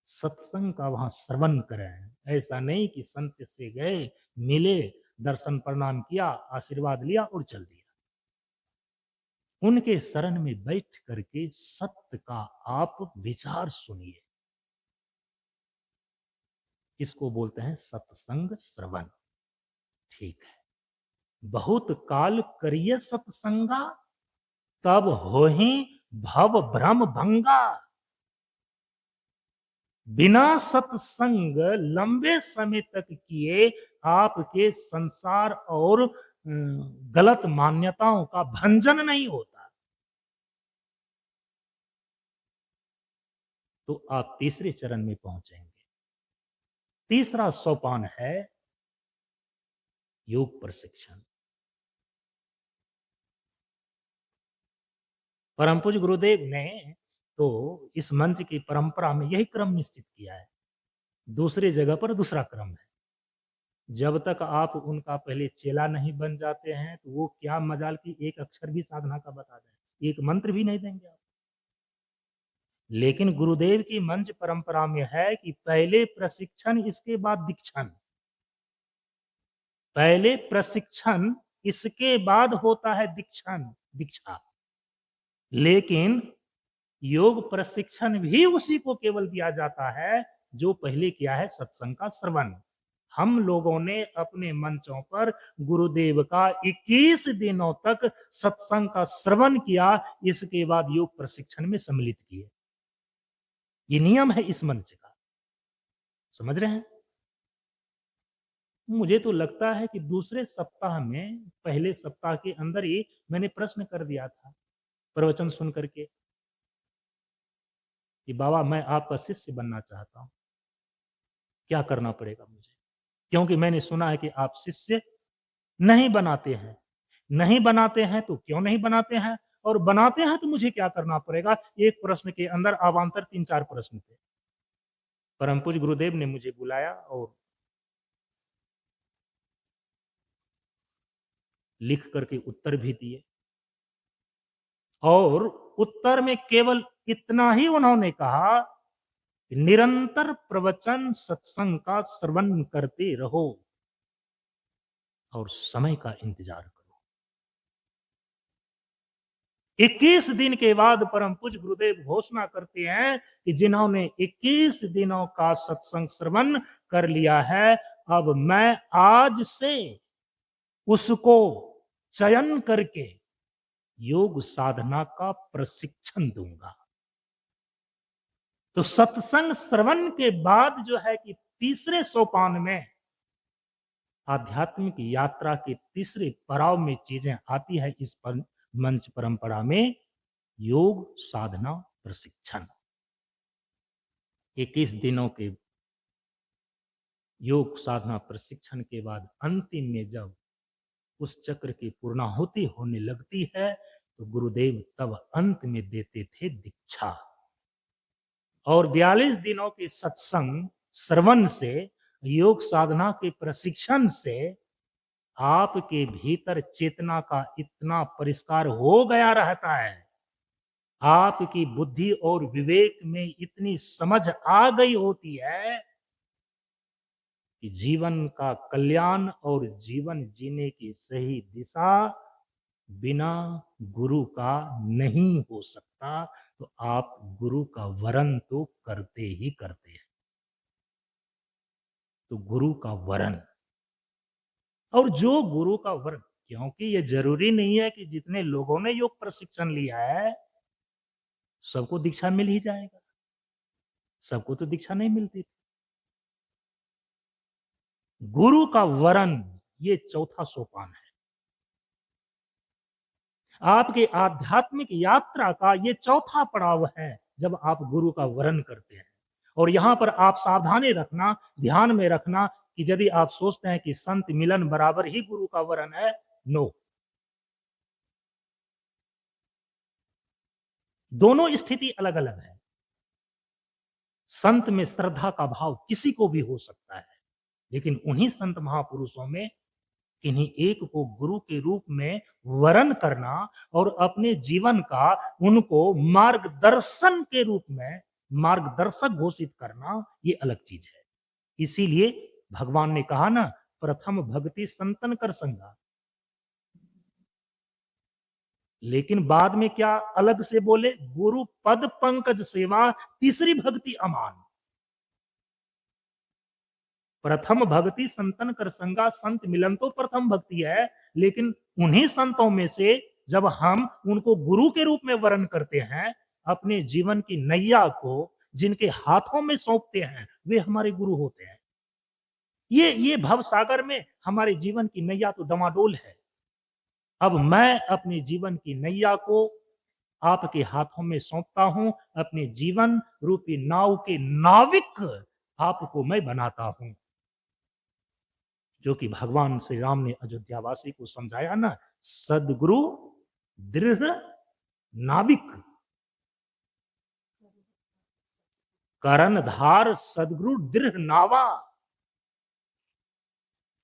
सत्संग का वहां श्रवण करें। ऐसा नहीं कि संत से गए, मिले, दर्शन प्रणाम किया, आशीर्वाद लिया और चल दिया। उनके शरण में बैठ करके सत्य का आप विचार सुनिए। इसको बोलते हैं सत्संग श्रवण। ठीक है, बहुत काल करिए सत्संगा, तब होहि भव भ्रम भंगा। बिना सत्संग लंबे समय तक किए आपके संसार और गलत मान्यताओं का भंजन नहीं होता। तो आप तीसरे चरण में पहुंचेंगे। तीसरा सोपान है योग प्रशिक्षण। परम पूज्य गुरुदेव ने तो इस मंच की परंपरा में यही क्रम निश्चित किया है। दूसरी जगह पर दूसरा क्रम है। जब तक आप उनका पहले चेला नहीं बन जाते हैं तो वो क्या मजाल की एक अक्षर भी साधना का बता दें, एक मंत्र भी नहीं देंगे आप। लेकिन गुरुदेव की मंच परंपरा में है कि पहले प्रशिक्षण इसके बाद दीक्षण, पहले प्रशिक्षण इसके बाद होता है दीक्षण, दीक्षा। लेकिन योग प्रशिक्षण भी उसी को केवल दिया जाता है जो पहले किया है सत्संग का श्रवण। हम लोगों ने अपने मंचों पर गुरुदेव का 21 दिनों तक सत्संग का श्रवण किया, इसके बाद योग प्रशिक्षण में सम्मिलित किए। ये नियम है इस मंच का, समझ रहे हैं। मुझे तो लगता है कि दूसरे सप्ताह में, पहले सप्ताह के अंदर ही मैंने प्रश्न कर दिया था प्रवचन सुन करके कि बाबा मैं आपका शिष्य बनना चाहता हूं, क्या करना पड़ेगा मुझे। क्योंकि मैंने सुना है कि आप शिष्य नहीं बनाते हैं। नहीं बनाते हैं तो क्यों नहीं बनाते हैं, और बनाते हैं तो मुझे क्या करना पड़ेगा। एक प्रश्न के अंदर अवान्तर 3-4 प्रश्न थे। परम पूज्य गुरुदेव ने मुझे बुलाया और लिख करके उत्तर भी दिए, और उत्तर में केवल इतना ही उन्होंने कहा, निरंतर प्रवचन सत्संग का श्रवण करते रहो और समय का इंतजार करो। 21 दिन के बाद परम पूज्य गुरुदेव घोषणा करते हैं कि जिन्होंने 21 दिनों का सत्संग श्रवण कर लिया है, अब मैं आज से उसको चयन करके योग साधना का प्रशिक्षण दूंगा। तो सत्संग श्रवण के बाद जो है कि तीसरे सोपान में आध्यात्मिक यात्रा के तीसरे पड़ाव में चीजें आती है इस मंच परंपरा में, योग साधना प्रशिक्षण। 21 दिनों के योग साधना प्रशिक्षण के बाद अंतिम में जब उस चक्र की पूर्णाहुति होने लगती है तो गुरुदेव तब अंत में देते थे दीक्षा। और 42 दिनों के सत्संग श्रवण से, योग साधना के प्रशिक्षण से आपके भीतर चेतना का इतना परिष्कार हो गया रहता है, आपकी बुद्धि और विवेक में इतनी समझ आ गई होती है कि जीवन का कल्याण और जीवन जीने की सही दिशा बिना गुरु का नहीं हो सकता। तो आप गुरु का वरण तो करते ही करते हैं। तो गुरु का वरण, और जो गुरु का वरण, क्योंकि ये जरूरी नहीं है कि जितने लोगों ने योग प्रशिक्षण लिया है सबको दीक्षा मिल ही जाएगा। सबको तो दीक्षा नहीं मिलती। गुरु का वरण ये चौथा सोपान है। आपके आध्यात्मिक यात्रा का ये चौथा पड़ाव है जब आप गुरु का वरण करते हैं। और यहां पर आप सावधानी रखना, ध्यान में रखना कि यदि आप सोचते हैं कि संत मिलन बराबर ही गुरु का वरण है, नो। दोनों स्थिति अलग अलग है। संत में श्रद्धा का भाव किसी को भी हो सकता है, लेकिन उन्हीं संत महापुरुषों में किन्हीं एक को गुरु के रूप में वरण करना और अपने जीवन का उनको मार्गदर्शन के रूप में मार्गदर्शक घोषित करना, ये अलग चीज है। इसीलिए भगवान ने कहा ना, प्रथम भक्ति संतन कर संगा। लेकिन बाद में क्या अलग से बोले, गुरु पद पंकज सेवा तीसरी भक्ति अमान। प्रथम भक्ति संतन कर संगा, संत मिलन तो प्रथम भक्ति है, लेकिन उन्हीं संतों में से जब हम उनको गुरु के रूप में वर्ण करते हैं, अपने जीवन की नैया को जिनके हाथों में सौंपते हैं, वे हमारे गुरु होते हैं। ये भव सागर में हमारे जीवन की नैया तो डमाडोल है। अब मैं अपने जीवन की नैया को आपके हाथों में सौंपता हूं, अपने जीवन रूपी नाव के नाविक आपको मैं बनाता हूं। जो कि भगवान श्री राम ने अयोध्यावासी को समझाया ना, सदगुरु दृढ़ नाविक, करणधार सदगुरु दृढ़ नावा।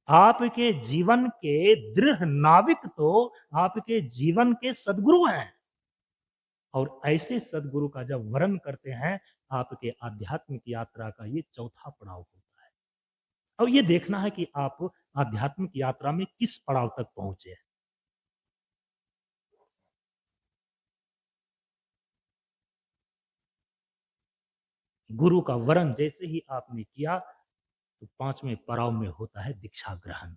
आपके जीवन के दृढ़ नाविक तो आपके जीवन के सदगुरु हैं। और ऐसे सदगुरु का जब वर्ण करते हैं, आपके आध्यात्मिक यात्रा का ये चौथा पड़ाव होता है। अब ये देखना है कि आप आध्यात्मिक यात्रा में किस पड़ाव तक पहुंचे हैं। गुरु का वर्ण जैसे ही आपने किया, तो पांचवें पड़ाव में होता है दीक्षा ग्रहण।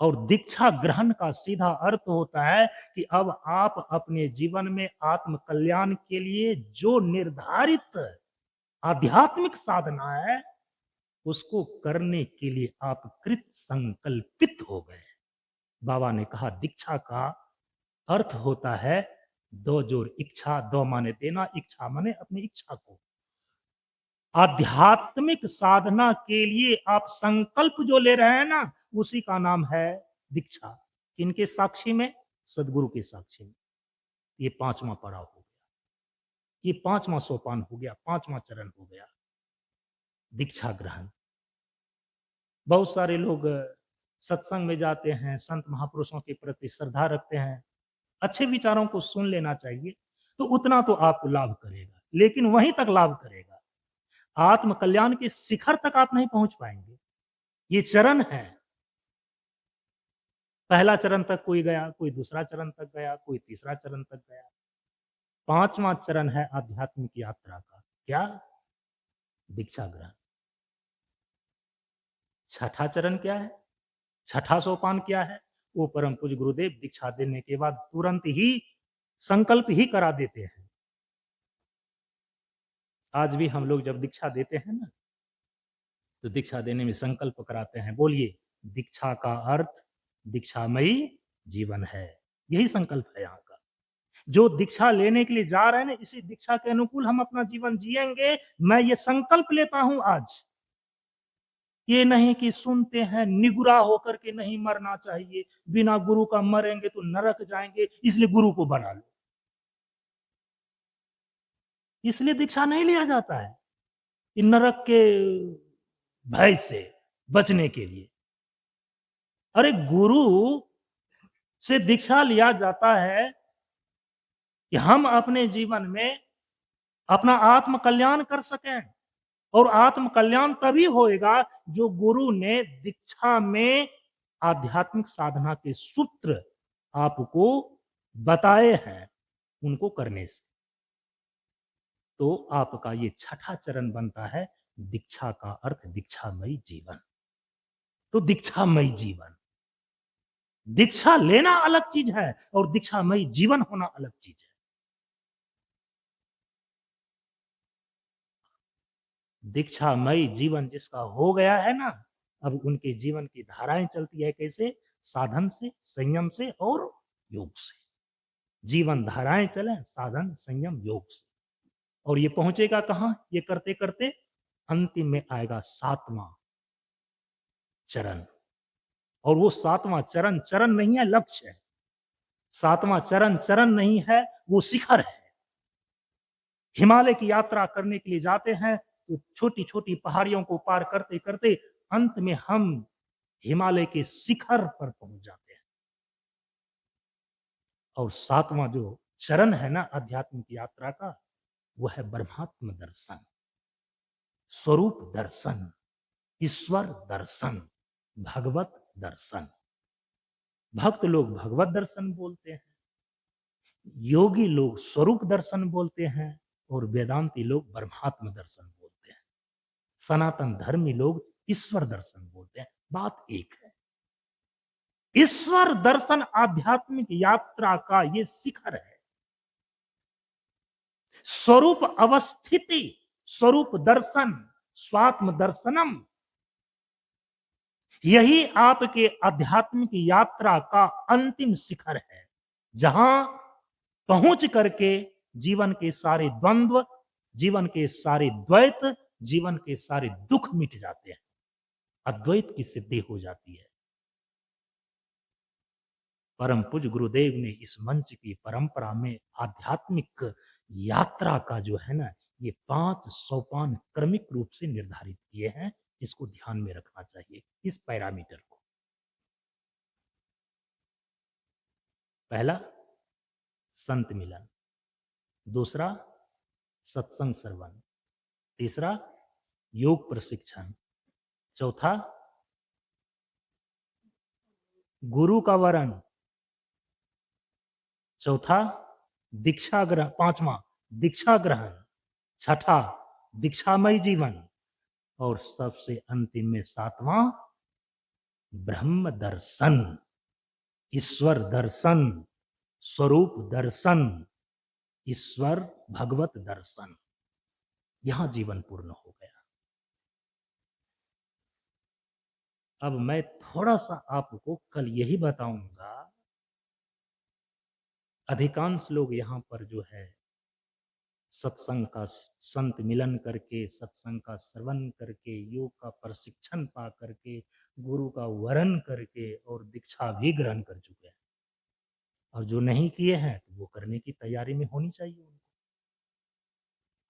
और दीक्षा ग्रहण का सीधा अर्थ होता है कि अब आप अपने जीवन में आत्म कल्याण के लिए जो निर्धारित आध्यात्मिक साधना है, उसको करने के लिए आप कृत संकल्पित हो गए। बाबा ने कहा दीक्षा का अर्थ होता है दो जोर इच्छा, दो माने देना, इच्छा माने अपनी इच्छा को। आध्यात्मिक साधना के लिए आप संकल्प जो ले रहे हैं ना, उसी का नाम है दीक्षा। किनके साक्षी में? सदगुरु के साक्षी में। ये पांचवा पड़ाव हो गया, ये पांचवा सोपान हो गया, पांचवा चरण हो गया, दीक्षा ग्रहण। बहुत सारे लोग सत्संग में जाते हैं, संत महापुरुषों के प्रति श्रद्धा रखते हैं, अच्छे विचारों को सुन लेना चाहिए, तो उतना तो आपको लाभ करेगा, लेकिन वहीं तक लाभ करेगा, आत्म कल्याण के शिखर तक आप नहीं पहुंच पाएंगे। ये चरण है। पहला चरण तक कोई गया, कोई दूसरा चरण तक गया, कोई तीसरा चरण तक गया। पांचवा चरण है आध्यात्मिक यात्रा का, क्या? दीक्षा ग्रहण। छठा चरण क्या है? छठा सोपान क्या है? वो परम पूज्य गुरुदेव दीक्षा देने के बाद तुरंत ही संकल्प ही करा देते हैं। आज भी हम लोग जब दीक्षा देते हैं ना, तो दीक्षा देने में संकल्प कराते हैं। बोलिए, दीक्षा का अर्थ दीक्षामयी जीवन है। यही संकल्प है यहाँ का। जो दीक्षा लेने के लिए जा रहे हैं ना, इसी दीक्षा के अनुकूल हम अपना जीवन जिएंगे। मैं ये संकल्प लेता हूं आज। ये नहीं कि सुनते हैं निगुरा होकर के नहीं मरना चाहिए, बिना गुरु का मरेंगे तो नरक जाएंगे, इसलिए गुरु को बना लो। इसलिए दीक्षा नहीं लिया जाता है, इन नरक के भय से बचने के लिए। अरे गुरु से दीक्षा लिया जाता है कि हम अपने जीवन में अपना आत्म कल्याण कर सकें। और आत्म कल्याण तभी होएगा जो गुरु ने दीक्षा में आध्यात्मिक साधना के सूत्र आपको बताए हैं, उनको करने से। तो आपका ये छठा चरण बनता है। दीक्षा का अर्थ दीक्षामयी जीवन। तो दीक्षामयी जीवन, दीक्षा लेना अलग चीज है और दीक्षामयी जीवन होना अलग चीज है। दीक्षामयी जीवन जिसका हो गया है ना, अब उनके जीवन की धाराएं चलती है कैसे? साधन से, संयम से और योग से। जीवन धाराएं चले साधन, संयम, योग से। और ये पहुंचेगा कहां? ये करते करते अंतिम में आएगा सातवां चरण। और वो सातवां चरण चरण नहीं है, लक्ष्य है। सातवां चरण चरण नहीं है, वो शिखर है। हिमालय की यात्रा करने के लिए जाते हैं तो छोटी छोटी पहाड़ियों को पार करते करते अंत में हम हिमालय के शिखर पर पहुंच जाते हैं। और सातवां जो चरण है ना आध्यात्मिक यात्रा का, वह है ब्रह्मात्म दर्शन, स्वरूप दर्शन, ईश्वर दर्शन, भगवत दर्शन। भक्त लोग भगवत दर्शन बोलते हैं, योगी लोग स्वरूप दर्शन बोलते हैं, और वेदांती लोग ब्रह्मात्म दर्शन बोलते हैं। सनातन धर्मी लोग ईश्वर दर्शन बोलते हैं। बात एक है, ईश्वर दर्शन आध्यात्मिक यात्रा का ये शिखर है। स्वरूप अवस्थिति, स्वरूप दर्शन, स्वात्म दर्शनम, यही आपके आध्यात्मिक यात्रा का अंतिम शिखर है, जहां पहुंच करके जीवन के सारे द्वंद्व, जीवन के सारे द्वैत, जीवन के सारे दुख मिट जाते हैं, अद्वैत की सिद्धि हो जाती है। परम पूज्य गुरुदेव ने इस मंच की परंपरा में आध्यात्मिक यात्रा का जो है ना, ये 5 सोपान क्रमिक रूप से निर्धारित किए हैं। इसको ध्यान में रखना चाहिए, इस पैरामीटर को। पहला, संत मिलन। दूसरा, सत्संग श्रवण। तीसरा, योग प्रशिक्षण। चौथा, गुरु का वरण। चौथा, दीक्षा ग्रहण। पांचवा, दीक्षा ग्रहण। छठा, दीक्षामय जीवन। और सबसे अंतिम में सातवां, ब्रह्म दर्शन, ईश्वर दर्शन, स्वरूप दर्शन, ईश्वर भगवत दर्शन। यहां जीवन पूर्ण हो गया। अब मैं थोड़ा सा आपको कल यही बताऊंगा, अधिकांश लोग यहां पर जो है सत्संग का, संत मिलन करके, सत्संग का श्रवण करके, योग का प्रशिक्षण पा करके, गुरु का वरण करके और दीक्षा भी ग्रहण कर चुके हैं। और जो नहीं किए हैं तो वो करने की तैयारी में होनी चाहिए उनको।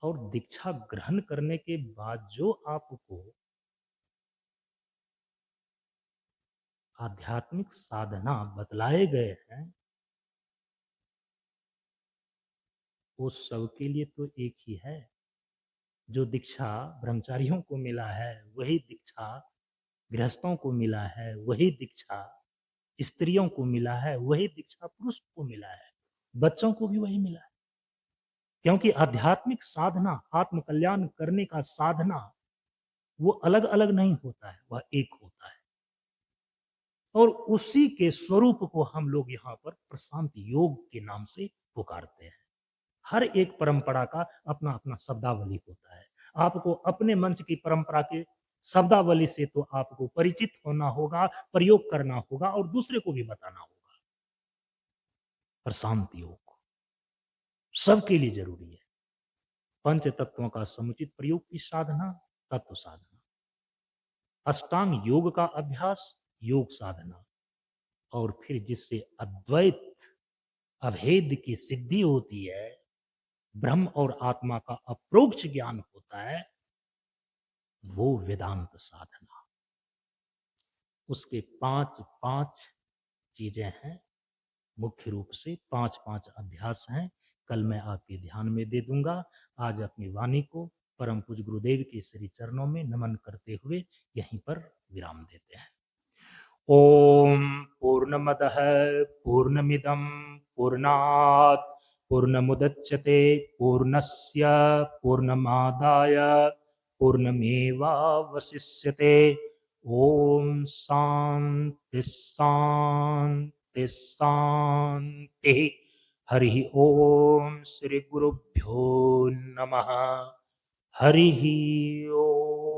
और दीक्षा ग्रहण करने के बाद जो आपको आध्यात्मिक साधना बतलाए गए हैं, वो सबके लिए तो एक ही है। जो दीक्षा ब्रह्मचारियों को मिला है, वही दीक्षा गृहस्थों को मिला है, वही दीक्षा स्त्रियों को मिला है, वही दीक्षा पुरुष को मिला है, बच्चों को भी वही मिला है। क्योंकि आध्यात्मिक साधना, आत्म कल्याण करने का साधना, वो अलग अलग नहीं होता है, वह एक होता है। और उसी के स्वरूप को हम लोग यहाँ पर प्रशांत योग के नाम से पुकारते हैं। हर एक परंपरा का अपना अपना शब्दावली होता है। आपको अपने मंच की परंपरा के शब्दावली से तो आपको परिचित होना होगा, प्रयोग करना होगा और दूसरे को भी बताना होगा। प्रशांत योग सबके लिए जरूरी है। पंच तत्वों का समुचित प्रयोग की साधना, तत्व साधना। अष्टांग योग का अभ्यास, योग साधना। और फिर जिससे अद्वैत अभेद की सिद्धि होती है, ब्रह्म और आत्मा का अप्रोक्ष ज्ञान होता है, वो वेदांत साधना। उसके 5 चीजें हैं, मुख्य रूप से 5 अभ्यास हैं। कल मैं आपके ध्यान में दे दूंगा। आज अपनी वाणी को परम पूज्य गुरुदेव के श्री चरणों में नमन करते हुए यहीं पर विराम देते हैं। ओम पूर्णमदः पूर्णमिदं पूर्णात् पूर्णमुदच्यते पूर्णस्य पूर्णमादाय पूर्णमेवावशिष्यते। ओम शांति शांति शांति। हरि ओम श्री गुरुभ्यो नमः। हरि ओम।